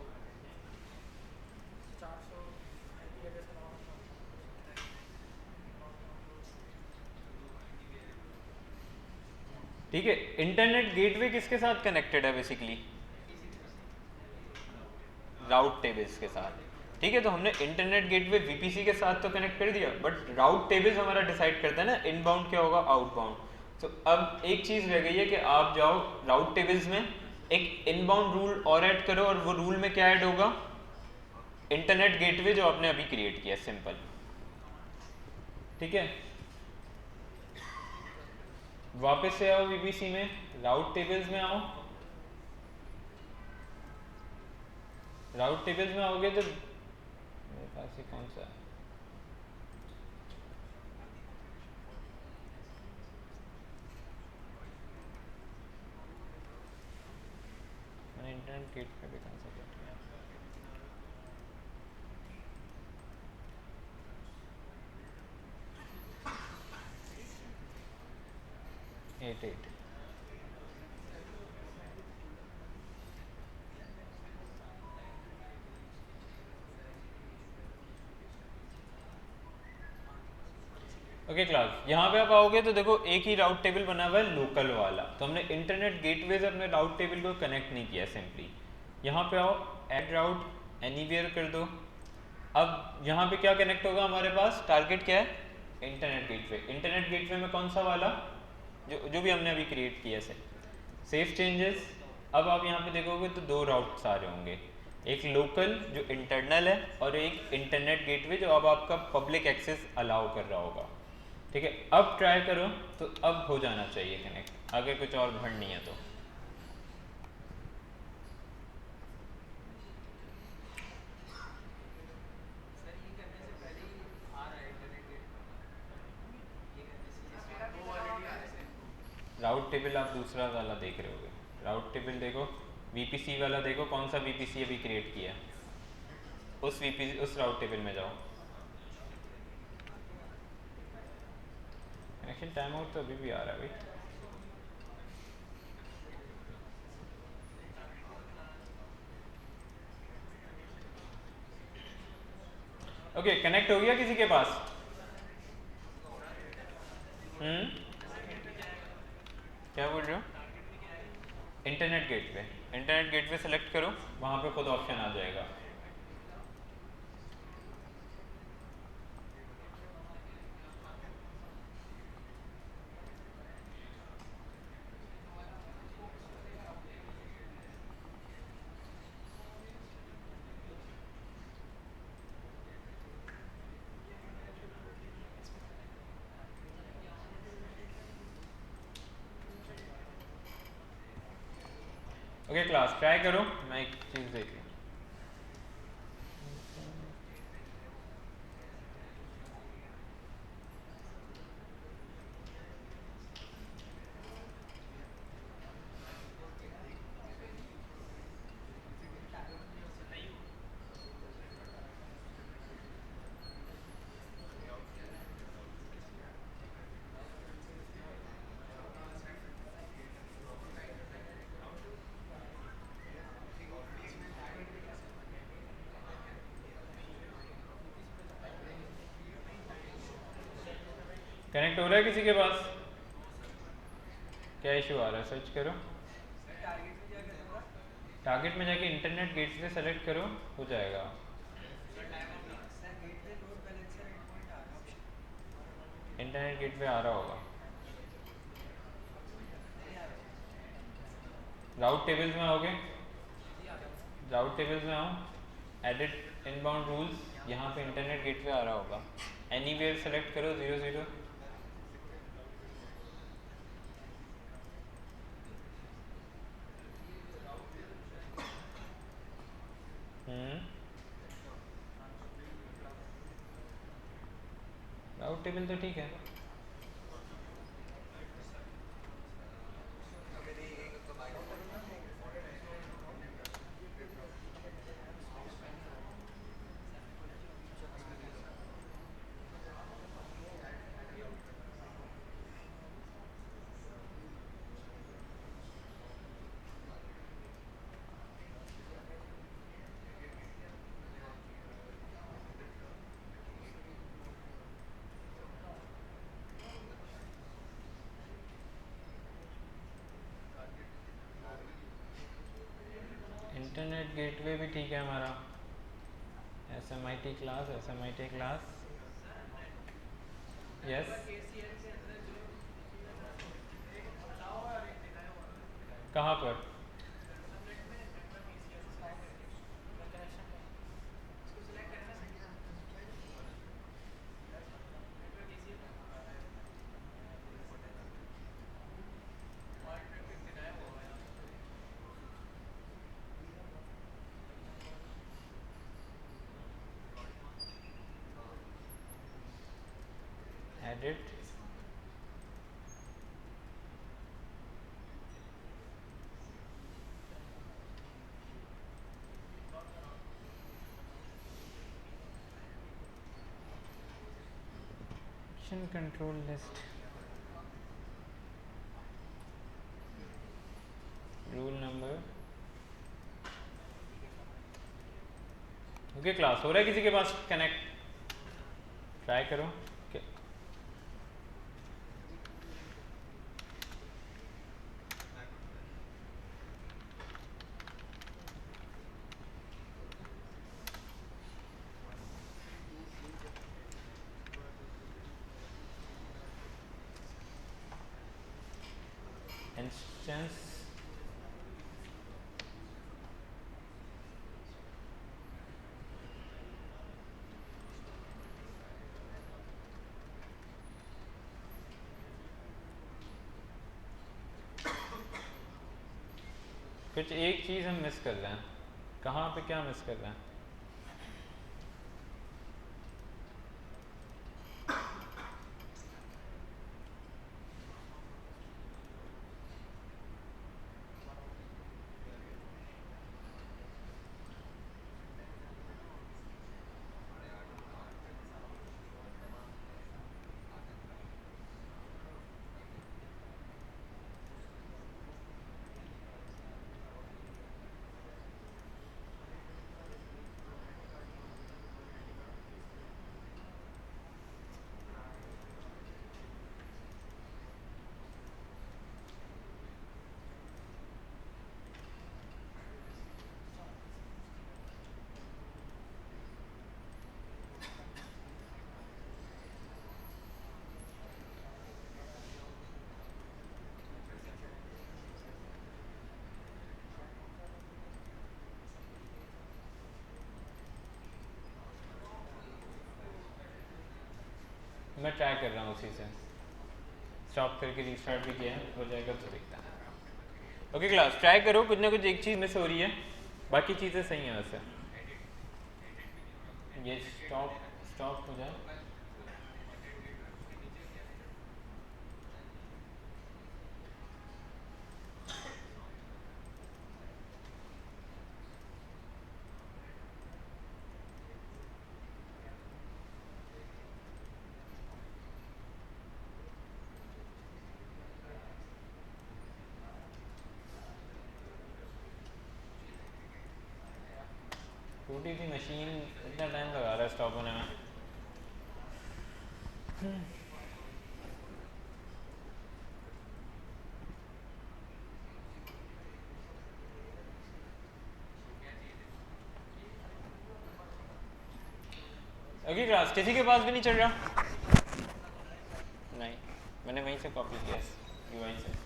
ठीक है, इंटरनेट गेटवे किसके साथ कनेक्टेड है बेसिकली? राउट टेबल्स के साथ। ठीक है, तो हमने इंटरनेट गेटवे वीपीसी के साथ तो कनेक्ट कर दिया, बट राउट टेबल्स हमारा डिसाइड करता है ना इनबाउंड क्या होगा, आउटबाउंड। तो अब एक चीज़ रह गई है कि आप जाओ राउट टेबल्स में एक इनबाउंड रूल और ऐड करो, और वो रूल में क्या ऐड होगा? इंटरनेट गेटवे जो आपने अभी क्रिएट किया, सिंपल। ठीक है, वापस से आओ वीपीसी में, राउट टेबल्स में आओ। राउट टेबल्स में आओगे तो मेरे पास ये कौन सा है? मैंने इंटरनेट गेट पे भी कौन सा गेट किया? 88। ओके क्लास, यहाँ पे आप आओगे तो देखो एक ही राउट टेबल बना हुआ है लोकल वाला, तो हमने इंटरनेट गेटवे से अपने राउट टेबल को कनेक्ट नहीं किया सिंपली। यहाँ पे आओ, ऐड राउट एनीवेयर कर दो। अब यहाँ पे क्या कनेक्ट होगा हमारे पास? टारगेट क्या है? Internet gateway. इंटरनेट गेटवे में कौन सा वाला? जो भी हमने अभी क्रिएट किया है। Save changes. अब आप यहाँ पे देखोगे तो दो राउट्स आ रहे होंगे, एक लोकल जो इंटरनल है, और एक इंटरनेट गेटवे जो अब आपका पब्लिक एक्सेस अलाउ कर रहा होगा। ठीक है, अब ट्राई करो तो अब हो जाना चाहिए कनेक्ट, अगर कुछ और भंड नहीं है तो। राउट टेबल आप दूसरा वाला देख रहे होगे, राउट टेबल देखो, वीपीसी वाला देखो, कौन सा वीपीसी अभी क्रिएट किया है, उस वीपीसी उस राउट टेबल में जाओ। कनेक्शन टाइम आउट तो अभी भी आ रहा है भाई। ओके, कनेक्ट हो गया किसी के पास? क्या बोल रहे हो? Internet gateway, internet gateway select करो, वहाँ पे खुद ऑप्शन आ जाएगा। ओके क्लास, ट्राई करो, मैं एक चीज़ देख लूँ। कनेक्ट हो रहा है किसी के पास? क्या इशू आ रहा है, सर्च करो। टारगेट में जाके इंटरनेट गेटवे सेलेक्ट करो, हो जाएगा। इंटरनेट गेटवे आ रहा होगा। राउट टेबल्स में आओगे, राउट टेबल्स में आओ, एडिट इनबाउंड रूल्स, यहाँ पे इंटरनेट गेटवे आ रहा होगा। एनीवेयर सेलेक्ट करो 00। राउट टेबल तो ठीक है। इंटरनेट गेटवे भी ठीक है हमारा। SMIT class, SMIT class, yes. कहाँ पर? Edit, control list, rule number. Okay class, हो रहा है किसी के पास कनेक्ट? ट्राई करो। इंस्टेंस कुछ एक चीज़ हम मिस कर रहे हैं। कहाँ पे क्या मिस कर रहे हैं? मैं ट्राई कर रहा हूँ उसी से, स्टॉप करके रीस्टार्ट भी किया है, हो जाएगा तो देखता है। ओके क्लास, ट्राई करो, कुछ ना कुछ एक चीज़ मिस हो रही है, बाकी चीज़ें सही हैं वैसे। ये स्टॉप स्टॉप हो जाए। टूटी थी मशीन, इतना टाइम लगा रहा है स्टॉप होने में। ओके क्लास, किसी के पास भी नहीं चल रहा? नहीं, मैंने वहीं से कॉपी किया UI से।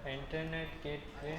इंटरनेट गेटवे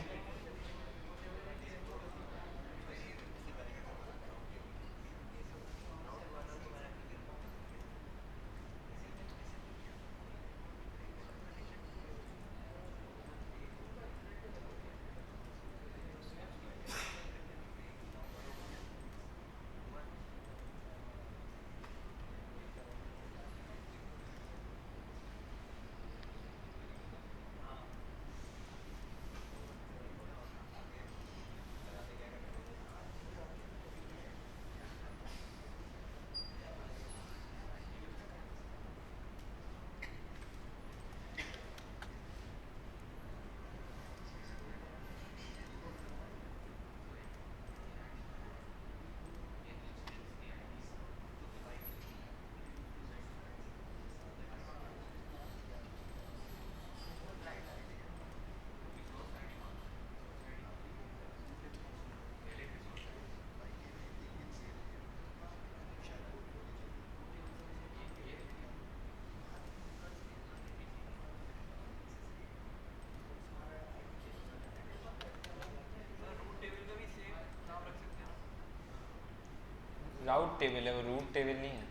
राउट टेबल है, वो रूट टेबल नहीं है।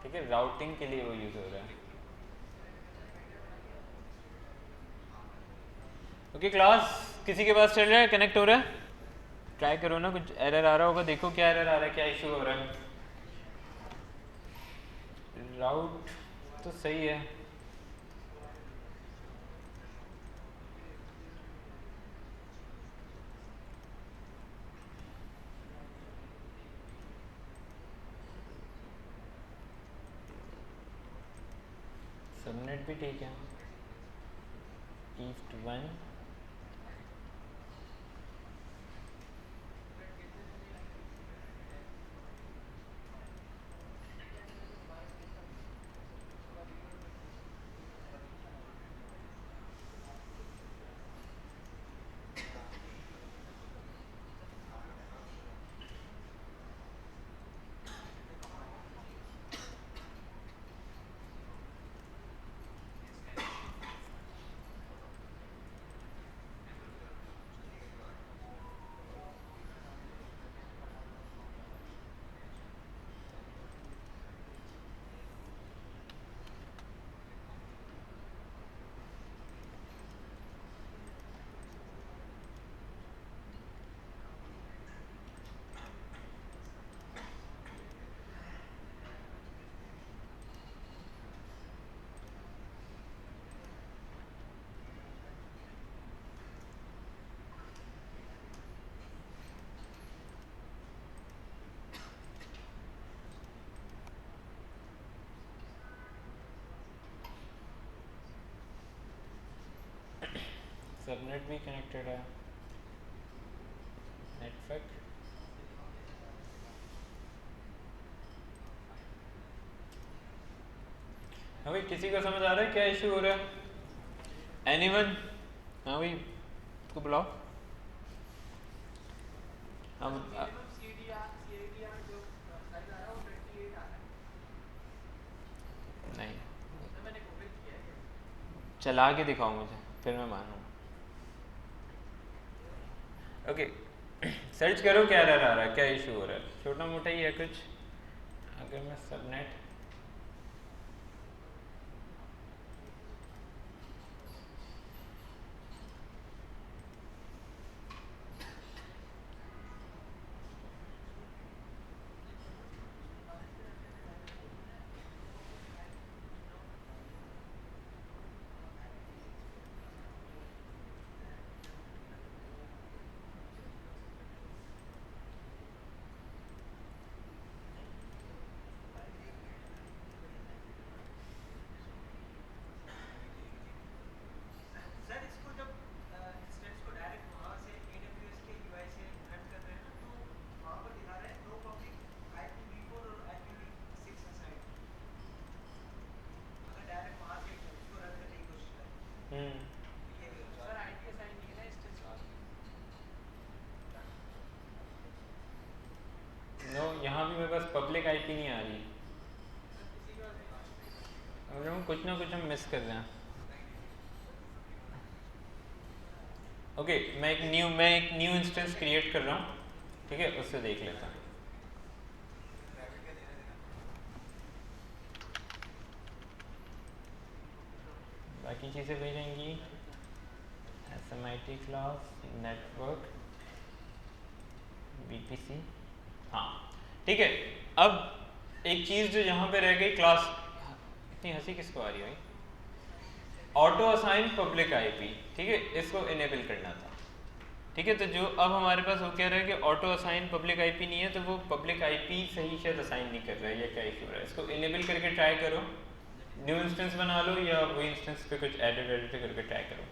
ठीक है, राउटिंग के लिए वो यूज़ हो रहा है। ओके क्लास, किसी के पास चल रहा है, कनेक्ट हो रहा है? ट्राई करो ना, कुछ एरर आ रहा होगा, देखो क्या एरर आ रहा है, क्या इशू हो रहा है। राउट तो सही है। सबनेट भी ठीक है। ईस्ट 1 सबनेट भी कनेक्टेड है। नेटवर्क हाँ भाई, किसी को समझ आ रहा है क्या इशू हो रहा है? एनीवन? हाँ भाई, उसको बुलाओ। हम नहीं, चला के दिखाओ मुझे, फिर मैं मानूंगा। ओके सर्च करो क्या एरर आ रहा है, क्या इशू हो रहा है, छोटा मोटा ही है कुछ। अगर मैं सबनेट नो, यहाँ भी मेरे पास पब्लिक आईपी नहीं आ रही। हम कुछ ना कुछ हम मिस कर रहे हैं। ओके, मैं एक न्यू इंस्टेंस क्रिएट कर रहा हूँ, ठीक है, उससे देख लेता हूँ। बाकी चीज़ें भेजेंगी SMIT क्लास नेटवर्क BPC। हाँ ठीक है। अब एक चीज़ जो यहाँ पे रह गई क्लास, इतनी हंसी किसको आ रही है भाई? ऑटो असाइन पब्लिक आईपी, ठीक है, इसको इनेबल करना था। ठीक है, तो जो अब हमारे पास वो कह रहा है कि ऑटो असाइन पब्लिक आईपी नहीं है, तो वो पब्लिक आईपी सही शायद असाइन नहीं कर रहा है, या क्या इशू रहा है। इसको इनेबल करके ट्राई करो, न्यू इंस्टेंस बना लो, या वही इंस्टेंस पे कुछ एडिट करके ट्राई करो।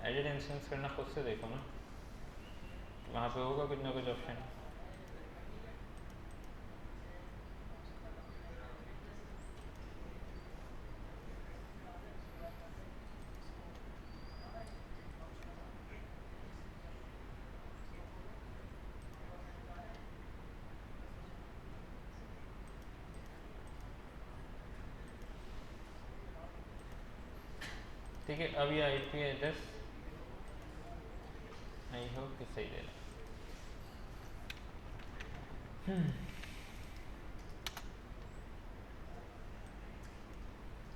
एडिट इंस्टेंस करना खुद से देखो ना, वहाँ पे होगा कुछ ना कुछ ऑप्शन। ठीक है, अब ये IP एड्रेस आई होप कि सही दे रहा।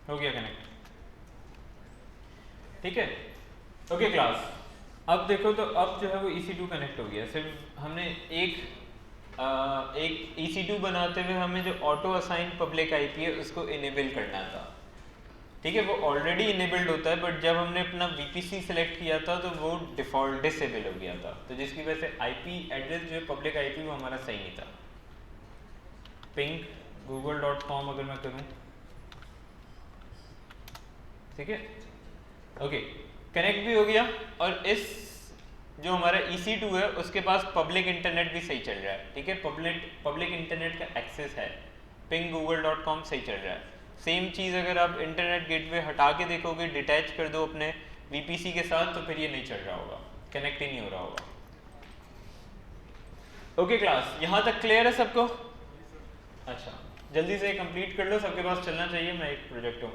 हो गया कनेक्ट, ठीक है। ओके क्लास, अब देखो तो अब जो है वो EC2 कनेक्ट हो गया। सिर्फ हमने एक EC2 बनाते हुए हमें जो ऑटो असाइन पब्लिक आईपी है उसको इनेबल करना था। ठीक है, वो ऑलरेडी इनेबल्ड होता है, बट जब हमने अपना VPC सेलेक्ट किया था तो वो डिफ़ॉल्ट डिसेबल हो गया था, तो जिसकी वजह से IP एड्रेस जो है पब्लिक आईपी वो हमारा सही नहीं था। पिंग google.com अगर मैं करूँ, ठीक है, ओके, कनेक्ट भी हो गया। और इस जो हमारा EC2 है उसके पास पब्लिक इंटरनेट भी सही चल रहा है। ठीक है, पब्लिक इंटरनेट का एक्सेस है, पिंग google.com सही चल रहा है। सेम चीज़ अगर आप इंटरनेट गेटवे हटा के देखोगे, डिटैच कर दो अपने VPC के साथ, तो फिर ये नहीं चल रहा होगा, कनेक्ट ही नहीं हो रहा होगा। ओके क्लास, यहाँ तक क्लियर है सबको? अच्छा, जल्दी से कंप्लीट कर लो, सबके पास चलना चाहिए, मैं एक प्रोजेक्ट हूँ।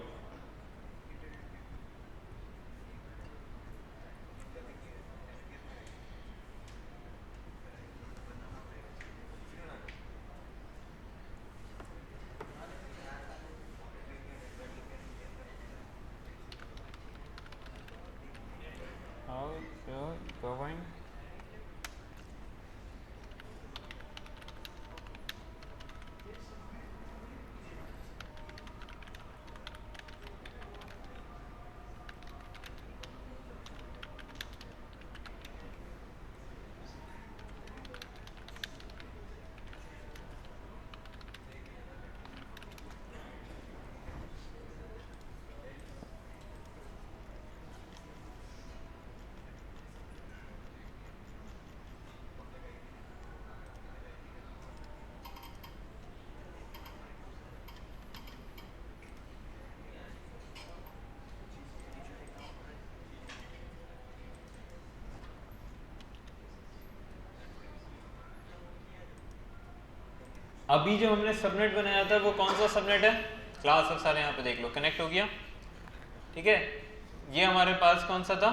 How you're going? अभी जो हमने सबनेट बनाया था वो कौन सा सबनेट है, क्लास ऑफ, सारे यहाँ पे देख लो कनेक्ट हो गया, ठीक है। ये हमारे पास कौन सा था,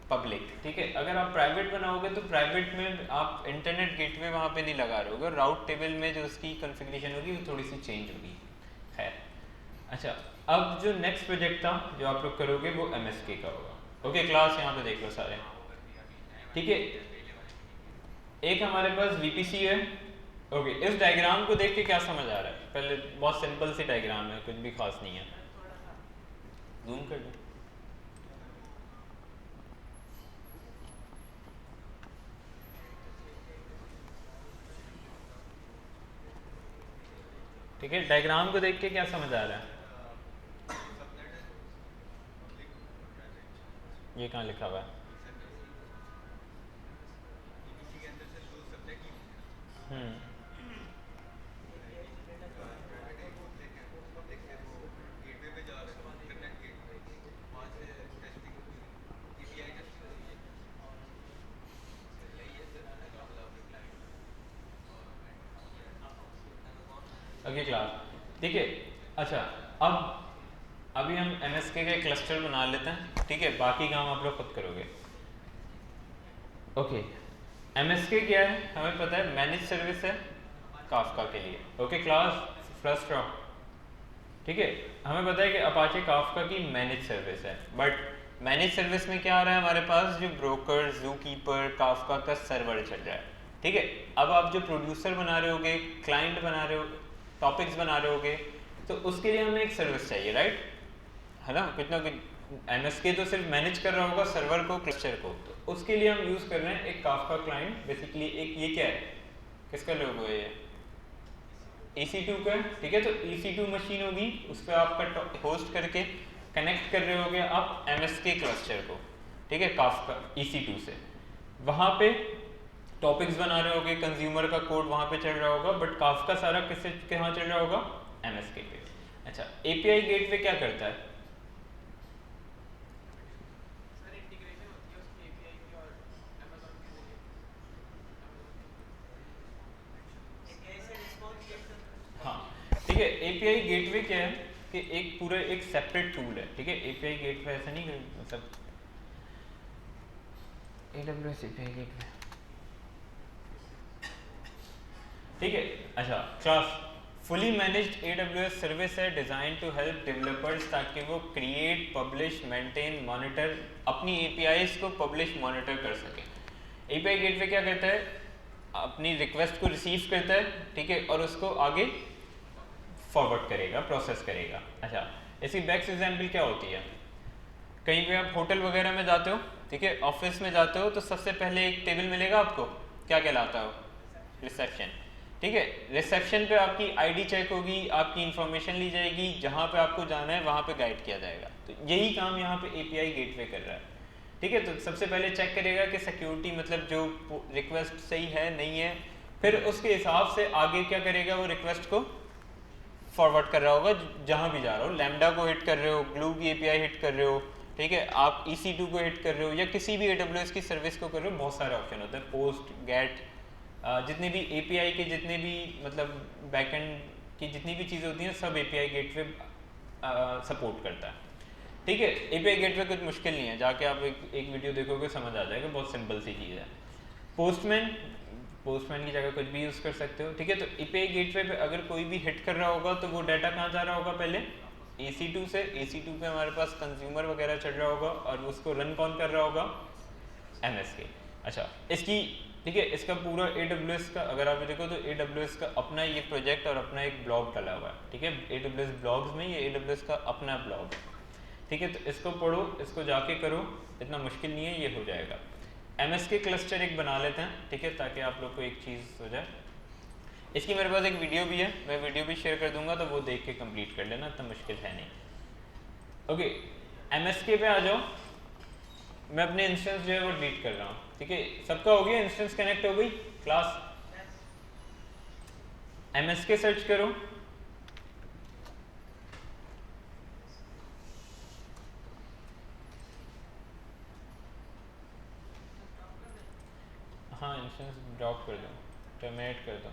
पब्लिक, ठीक है। अगर आप प्राइवेट बनाओगे तो प्राइवेट में आप इंटरनेट गेटवे वहाँ पे नहीं लगा रहे होगे, राउट टेबल में जो उसकी कॉन्फ़िगरेशन होगी वो थोड़ी सी चेंज होगी। खैर, अच्छा, अब जो नेक्स्ट प्रोजेक्ट था जो आप लोग करोगे वो MSK का होगा। ओके, क्लास यहाँ पे देख लो सारे, ठीक है। एक हमारे पास VPC है। ओके, इस डायग्राम को देख के क्या समझ आ रहा है, पहले बहुत सिंपल सी डायग्राम है, कुछ भी खास नहीं है। जूम कर दो। ठीक है, डायग्राम को देख के क्या समझ आ रहा है, ये कहाँ लिखा हुआ है? हम्म, ओके क्लास, ठीक है। अच्छा, अब अभी हम MSK का क्लस्टर बना लेते हैं, ठीक है, बाकी काम आप लोग खुद करोगे। ओके, MSK क्या है हमें पता है, मैनेज सर्विस है काफका के लिए। ओके क्लास, फर्स्ट रॉ, ठीक है, हमें पता है कि अपाचे काफका की मैनेज सर्विस है, बट मैनेज सर्विस में क्या आ रहा है हमारे पास, जो ब्रोकर, जू कीपर, काफका का सर्वर चल रहा है, ठीक है। अब आप जो प्रोड्यूसर बना रहे होगे, क्लाइंट बना रहे हो, टॉपिक्स बना रहे होगे, तो उसके लिए हमें एक सर्विस चाहिए, राइट, है ना, कुछ ना कुछ। MSK तो सिर्फ मैनेज कर रहा होगा सर्वर को, क्लस्टर को, तो उसके लिए हम यूज़ कर रहे हैं एक काफका क्लाइंट, बेसिकली एक, ये क्या है, किसका लोगो है ये, EC2 का, ठीक है। तो EC2 मशीन होगी, उस पर आपका होस्ट करके कनेक्ट कर रहे होगे आप MSK क्लस्टर को, ठीक है, काफका EC2 से। वहाँ पे टॉपिक्स बना रहे होगे, कंज्यूमर का कोड वहाँ पे चल रहा होगा, बट काफका सारा किससे कहाँ चल रहा होगा, MSK पे। अच्छा, API गेटवे क्या करता है, हाँ, ठीक है। API गेटवे क्या है कि एक पूरा एक सेपरेट टूल है, ठीक है। API गेटवे ऐसा नहीं कि मतलब AWS API गेटवे, ठीक है। अच्छा class, fully managed AWS service है, डिज़ाइन टू हेल्प डेवलपर्स ताकि वो क्रिएट, पब्लिश, मेंटेन, मॉनिटर अपनी APIs को पब्लिश, मॉनिटर कर सके। API गेटवे क्या करता है, अपनी रिक्वेस्ट को रिसीव करता है, ठीक है, और उसको आगे फॉरवर्ड करेगा, प्रोसेस करेगा। अच्छा, इसकी बेस्ट एग्जांपल क्या होती है, कहीं पे आप होटल वगैरह में जाते हो, ठीक है, ऑफिस में जाते हो, तो सबसे पहले एक टेबल मिलेगा आपको, क्या कहलाता हो, रिसेप्शन, ठीक है। रिसेप्शन पे आपकी ID चेक होगी, आपकी इंफॉर्मेशन ली जाएगी, जहाँ पे आपको जाना है वहाँ पे गाइड किया जाएगा। तो यही काम यहाँ पे API गेटवे कर रहा है, ठीक है। तो सबसे पहले चेक करेगा कि सिक्योरिटी मतलब जो रिक्वेस्ट सही है नहीं है, फिर उसके हिसाब से आगे क्या करेगा, वो रिक्वेस्ट को फॉरवर्ड कर रहा होगा जहाँ भी जा रहा हो। लैम्डा को हिट कर रहे हो, ग्लू की API हिट कर रहे हो, ठीक है, आप EC2 को हिट कर रहे हो, या किसी भी AWS की सर्विस को कर रहे हो, बहुत सारे ऑप्शन होते हैं, पोस्ट, गेट, जितने भी API के जितने भी मतलब बैकएंड की जितनी भी चीज़ें होती हैं, सब API गेटवे सपोर्ट करता है, ठीक है। API गेटवे कुछ मुश्किल नहीं है, जाके आप एक वीडियो देखोगे समझ आ जाएगा, बहुत सिंपल सी चीज़ है। पोस्टमैन, पोस्टमैन की जगह कुछ भी यूज़ कर सकते हो, ठीक है। तो API गेटवे पे अगर कोई भी हिट कर रहा होगा तो वो डाटा कहाँ जा रहा होगा, पहले EC2 से, EC2 पे हमारे पास कंज्यूमर वगैरह चल रहा होगा, और उसको रन कौन कर रहा होगा, MSK। अच्छा, इसकी, ठीक है, इसका पूरा AWS का अगर आप देखो तो AWS का अपना ये प्रोजेक्ट और अपना एक ब्लॉग डाला हुआ है, ठीक है। AWS ब्लॉग्स में ये AWS का अपना ब्लॉग है, ठीक है। तो इसको पढ़ो, इसको जाके करो, इतना मुश्किल नहीं है, ये हो जाएगा। MSK क्लस्टर एक बना लेते हैं, ठीक है, ताकि आप लोग को एक चीज़ हो जाए। इसकी मेरे पास एक वीडियो भी है, मैं वीडियो भी शेयर कर दूंगा, तो वो देख के कंप्लीट कर लेना, इतना मुश्किल है नहीं। ओके, MSK पे आ जाओ। मैं अपने इंस्टेंस जो है वो डिलीट कर रहा हूँ, ठीक है। सबका हो गया, इंस्टेंस कनेक्ट हो गई क्लास। MSK सर्च करो, हाँ इंस्टेंस ड्रॉप कर दो, टर्मिनेट कर दो।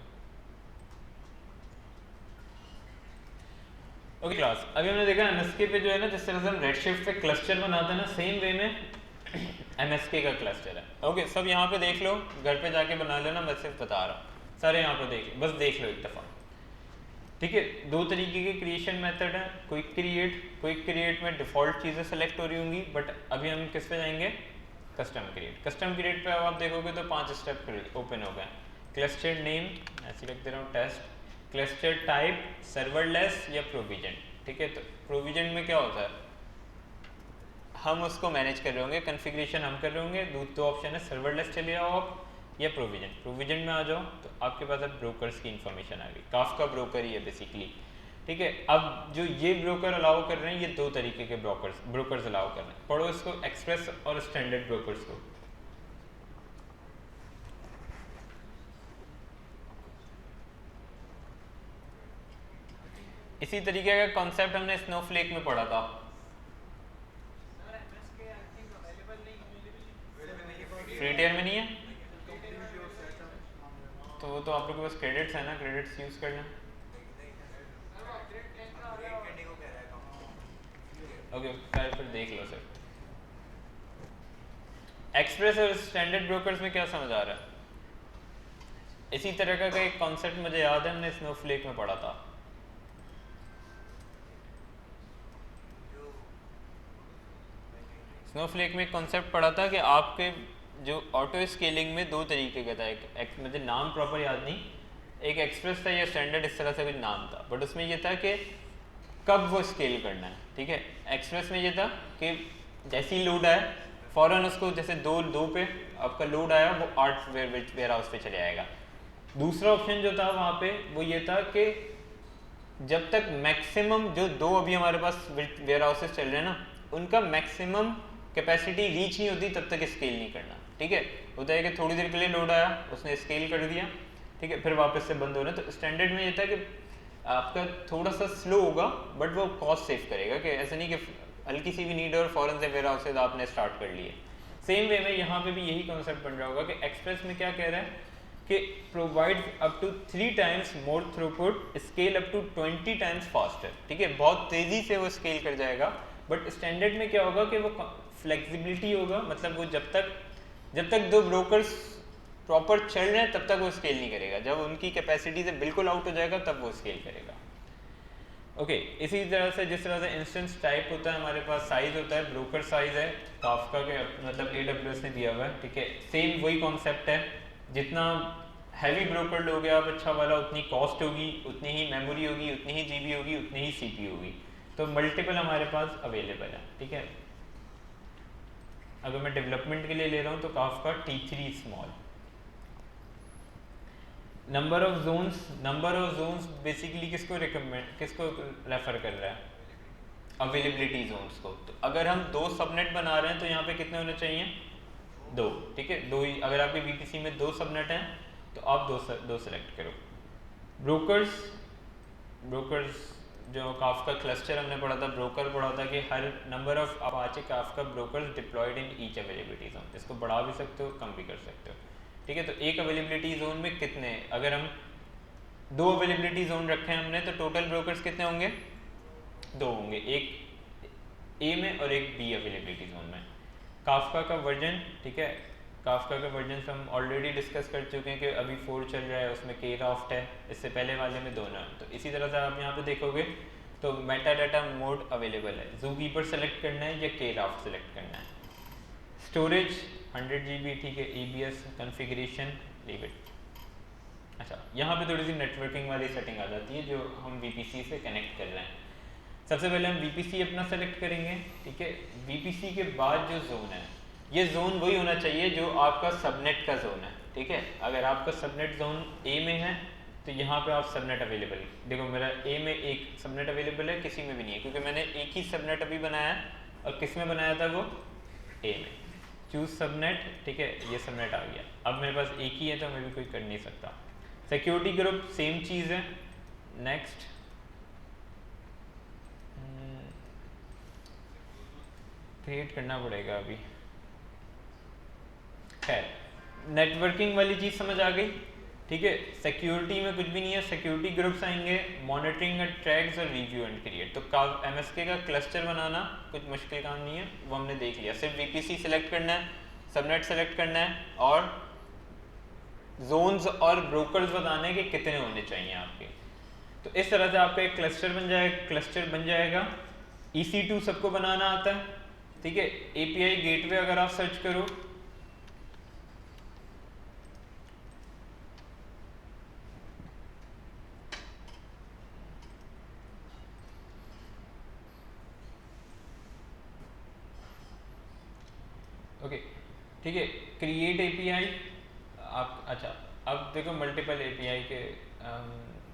ओके क्लास, अभी हमने देखा एमएसके पे जो है ना, जिस तरह से हम रेडशिफ्ट पे क्लस्टर बनाते हैं ना, सेम वे में एमएसके का क्लस्टर है। ओके सब यहाँ पे देख लो, घर पे जाके बना लेना, मैं सिर्फ बता रहा हूँ, सारे यहाँ पे देख लो, बस देख लो एक दफ़ा। ठीक है, दो तरीके के क्रिएशन मेथड है, क्विक क्रिएट में डिफ़ॉल्ट चीज़ें सेलेक्ट हो रही होंगी, बट अभी हम किस पे जाएंगे, कस्टम क्रिएट पे। अब आप देखोगे तो 5 स्टेप ओपन हो गए। क्लस्टर नेम ऐसे लिख दे रहा हूँ, टेस्ट, क्लस्टर टाइप सर्वरलेस या प्रोविजन। ठीक है, तो प्रोविजन में क्या होता है, हम उसको मैनेज कर रहे होंगे, कॉन्फ़िगरेशन हम कर रहे होंगे। दो ऑप्शन है, सर्वरलेस चले जाओ आप या प्रोविजन में आ जाओ, तो आपके पास अब ब्रोकर्स की इन्फॉर्मेशन आ गई। काफका ब्रोकर ही है बेसिकली। ठीक है, अब जो ये ब्रोकर अलाउ कर रहे हैं, ये दो तरीके के ब्रोकर्स अलाउ कर रहे हैं। पढ़ो इसको, एक्सप्रेस और स्टैंडर्ड ब्रोकर्स को। इसी तरीके का कॉन्सेप्ट हमने स्नोफ्लेक में पढ़ा था। फ्री टियर में नहीं है, तो वो तो आप लोग के पास क्रेडिट्स है ना, क्रेडिट्स यूज कर लें। ओके फिर देख लो सर, एक्सप्रेस और स्टैंडर्ड ब्रोकर्स में क्या समझ आ रहा है। इसी तरह का एक कॉन्सेप्ट मुझे याद है, हमने स्नोफ्लेक में पढ़ा था। स्नोफ्लेक में एक कॉन्सेप्ट पढ़ा था कि आपके जो ऑटो स्केलिंग में दो तरीके का था, एक मुझे नाम प्रॉपर याद नहीं, एक एक्सप्रेस था या स्टैंडर्ड, इस तरह से कुछ नाम था, बट उसमें ये था कि कब वो स्केल करना है। ठीक है, एक्सप्रेस में ये था कि जैसे ही लोड आया फ़ौरन उसको, जैसे दो पे आपका लोड आया, वो 8 वेयर हाउस पे चले आएगा। दूसरा ऑप्शन जो था वहाँ पे वो ये था कि जब तक मैक्सिमम जो दो अभी हमारे पास वेयर हाउसेस चल रहे हैं ना, उनका मैक्सिमम कैपेसिटी रीच नहीं होती तब तक स्केल नहीं करना। ठीक है, होता है कि थोड़ी देर के लिए लोड आया, उसने स्केल कर दिया, ठीक है, फिर वापस से बंद हो रहा है। तो स्टैंडर्ड में ये था कि आपका थोड़ा सा स्लो होगा, बट वो कॉस्ट सेव करेगा, कि ऐसा नहीं कि हल्की सी भी नीड और फॉरन से वेयर हाउसेज आपने स्टार्ट कर लिए। सेम वे में यहाँ पे भी यही कॉन्सेप्ट बन रहा होगा कि एक्सप्रेस में क्या कह रहा है कि provide up to 3 times more throughput, scale up to 20 times faster. ठीक है, बहुत तेज़ी से वो स्केल कर जाएगा। बट स्टैंडर्ड में क्या होगा कि वो फ्लेक्सिबिलिटी होगा, मतलब वो जब तक दो ब्रोकर्स प्रॉपर चल रहे हैं तब तक वो स्केल नहीं करेगा, जब उनकी कैपेसिटी से बिल्कुल आउट हो जाएगा तब वो स्केल करेगा। ओके, इसी तरह से जिस तरह से इंस्टेंस टाइप होता है, हमारे पास साइज होता है, ब्रोकर साइज है काफका के, मतलब AWS ने दिया हुआ है। ठीक है, सेम वही कॉन्सेप्ट है, जितना हैवी ब्रोकर लोगे आप अच्छा वाला, उतनी कॉस्ट होगी, उतनी ही मेमोरी होगी, उतनी ही GB होगी, उतनी ही CPU होगी। तो मल्टीपल हमारे पास अवेलेबल है। ठीक है, अगर मैं डेवलपमेंट के लिए ले रहा हूँ तो Kafka T3 small. Number of Jones basically किसको रेफर कर रहा है, अवेलेबिलिटी जोन्स को। तो अगर हम 2 सबनेट बना रहे हैं तो यहाँ पे कितने होने चाहिए, 2। ठीक है, 2 ही। अगर आपके VPC में 2 सबनेट हैं तो आप दो सेलेक्ट करो। ब्रोकर्स जो काफका क्लस्टर हमने पढ़ा था, ब्रोकर पढ़ा था कि हर number of Apache Kafka brokers deployed in each availability zone, इसको बढ़ा भी सकते हो, कम भी कर सकते हो। ठीक है, तो एक अवेलेबिलिटी जोन में कितने, अगर हम 2 अवेलेबिलिटी जोन रखे हैं हमने, तो टोटल ब्रोकर्स कितने होंगे, 2 होंगे, एक A में और एक B अवेलेबिलिटी जोन में। काफका का वर्जन, ठीक है, काफका का वर्जन हम ऑलरेडी डिस्कस कर चुके हैं कि अभी 4 चल रहा है, उसमें Kraft है, इससे पहले वाले में दोनों है। तो इसी तरह से आप यहाँ पे देखोगे तो मेटा डाटा मोड अवेलेबल है, ज़ूकीपर सेलेक्ट करना है या Kraft सेलेक्ट करना है। स्टोरेज 100 GB, ठीक है, EBS कॉन्फ़िगरेशन लीव इट। अच्छा, यहाँ पे थोड़ी सी नेटवर्किंग वाली सेटिंग आ जाती है जो हम VPC से कनेक्ट कर रहे हैं। सबसे पहले हम VPC अपना सेलेक्ट करेंगे। ठीक है, VPC के बाद जो जोन है, ये जोन वही होना चाहिए जो आपका सबनेट का जोन है। ठीक है, अगर आपका सबनेट जोन A में है तो यहाँ पे आप सबनेट अवेलेबल, देखो मेरा A में एक सबनेट अवेलेबल है, किसी में भी नहीं है, क्योंकि मैंने एक ही सबनेट अभी बनाया है, और किस में बनाया था, वो A में। चूज सबनेट, ठीक है, ये सबनेट आ गया। अब मेरे पास एक ही है तो मैं भी कोई कर नहीं सकता। सिक्योरिटी ग्रुप सेम चीज़ है। नेक्स्ट, क्रिएट करना पड़ेगा अभी। खैर, नेटवर्किंग वाली चीज़ समझ आ गई। ठीक है, सिक्योरिटी में कुछ भी नहीं है, सिक्योरिटी ग्रुप्स आएंगे, मॉनिटरिंग ट्रैक्स और रिव्यू एंड क्रिएट। तो एमएसके का क्लस्टर बनाना कुछ मुश्किल काम नहीं है, वो हमने देख लिया। सिर्फ वीपीसी सिलेक्ट करना है, सबनेट सेलेक्ट करना है और जोन्स और ब्रोकर्स बताने हैं कि कितने होने चाहिए आपके। तो इस तरह से आपका एक क्लस्टर बन जाएगा। EC2 सबको बनाना आता है, ठीक है। API गेटवे अगर आप सर्च करो, ओके, ठीक है। क्रिएट API आप, अच्छा अब देखो मल्टीपल API के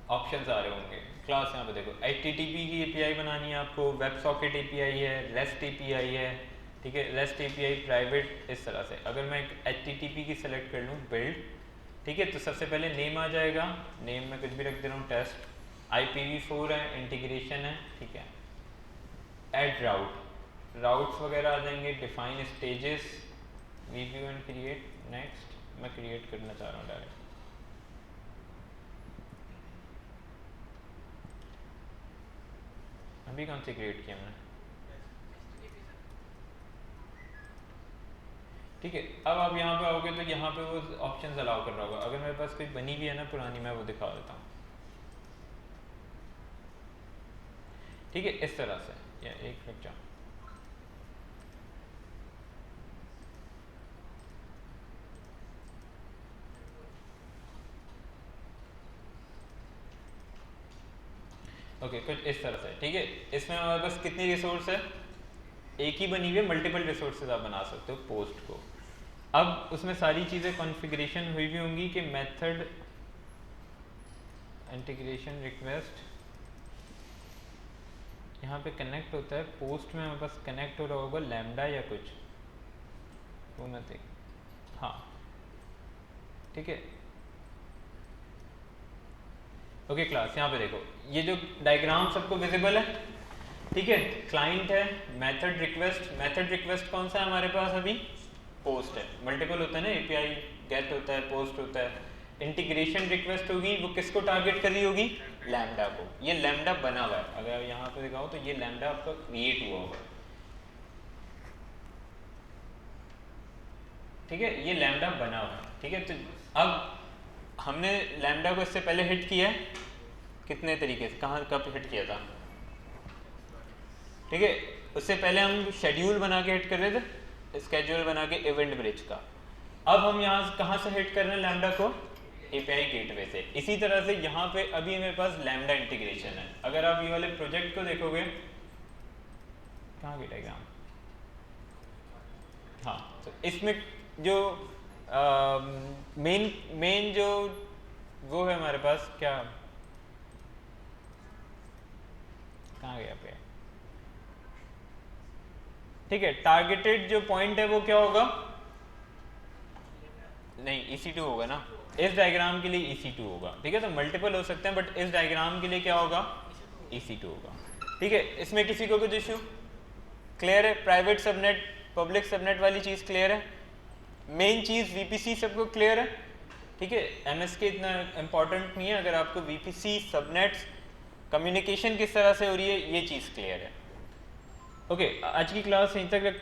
ऑप्शंस आ रहे होंगे। क्लास यहाँ पे देखो, HTTP की API बनानी है आपको, वेब सॉकेट API है, REST API है, ठीक है। REST API प्राइवेट इस तरह से। अगर मैं एक HTTP की सेलेक्ट कर लूँ बिल्ड, ठीक है, तो सबसे पहले नेम आ जाएगा, नेम में कुछ भी रख दे रहा हूँ टेस्ट, IPv4 है, इंटीग्रेशन है, ठीक है। ऐड राउट्स वगैरह आ जाएंगे, define stages, review and create, next. मैं क्रिएट करना चाह रहा हूँ डायरेक्ट। अभी कौन सी क्रिएट किया मैंने, ठीक है। अब आप यहाँ पे आओगे तो यहाँ पे वो ऑप्शंस अलाउ कर रहा होगा। अगर मेरे पास कोई बनी भी है ना पुरानी, मैं वो दिखा देता हूँ, ठीक है। इस तरह से या एक रुक जाओ, ओके, कुछ इस तरह से, ठीक है। इसमें हमारे पास कितनी रिसोर्स है, एक ही बनी हुई है, मल्टीपल रिसोर्सेज आप बना सकते हो पोस्ट को। अब उसमें सारी चीज़ें कॉन्फ़िगरेशन हुई भी होंगी कि मेथड इंटीग्रेशन रिक्वेस्ट यहाँ पे कनेक्ट होता है, पोस्ट में हमारे पास कनेक्ट हो रहा होगा लैम्डा या कुछ, वो मैं देख, हाँ, ठीक है। ओके क्लास, यहाँ पे देखो ये जो डायग्राम सबको विजिबल है, ठीक है। क्लाइंट है, मेथड रिक्वेस्ट कौन सा है हमारे पास अभी, पोस्ट है। मल्टीपल होता है ना, API गेट होता है, पोस्ट होता है। इंटीग्रेशन रिक्वेस्ट होगी, वो किसको टारगेट कर रही होगी, लैम्डा को। ये लैम्डा बना हुआ है, अगर यहाँ पे दिखाओ तो ये लैम्डा आपका क्रिएट हुआ होगा, ठीक है। ये लैम्डा बना हुआ है, ठीक है। तो अब हमने लैम्डा को इससे पहले हिट किया है, कितने तरीके से, कहाँ कब हिट किया था, ठीक है। उससे पहले हम शेड्यूल बना के हिट कर रहे थे, स्केड्यूल बना के इवेंट ब्रिज का। अब हम यहाँ कहाँ से हिट कर रहे हैं लैम्डा को, API गेटवे से। इसी तरह से यहाँ पे अभी मेरे पास लैम्डा इंटीग्रेशन है। अगर आप ये वाले प्रोजेक्ट को देखोगे, कहाँ गया डायग्राम, हाँ, तो इसमें जो मेन जो वो है हमारे पास, क्या, कहाँ गया पे, ठीक है। टारगेटेड जो पॉइंट है वो क्या होगा, नहीं EC2 होगा ना, इस डायग्राम के लिए EC2 होगा, ठीक है। तो मल्टीपल हो सकते हैं बट इस डायग्राम के लिए क्या होगा, EC2 होगा, ठीक है। इसमें किसी को कुछ इश्यू, क्लियर है। प्राइवेट सबनेट पब्लिक सबनेट वाली चीज़ क्लियर है, मेन चीज़ VPC सबको क्लियर है, ठीक है। MSK इतना इंपॉर्टेंट नहीं है, अगर आपको VPC सबनेट्स कम्युनिकेशन किस तरह से हो रही है ये चीज़ क्लियर है। ओके, आज की क्लास यहीं तक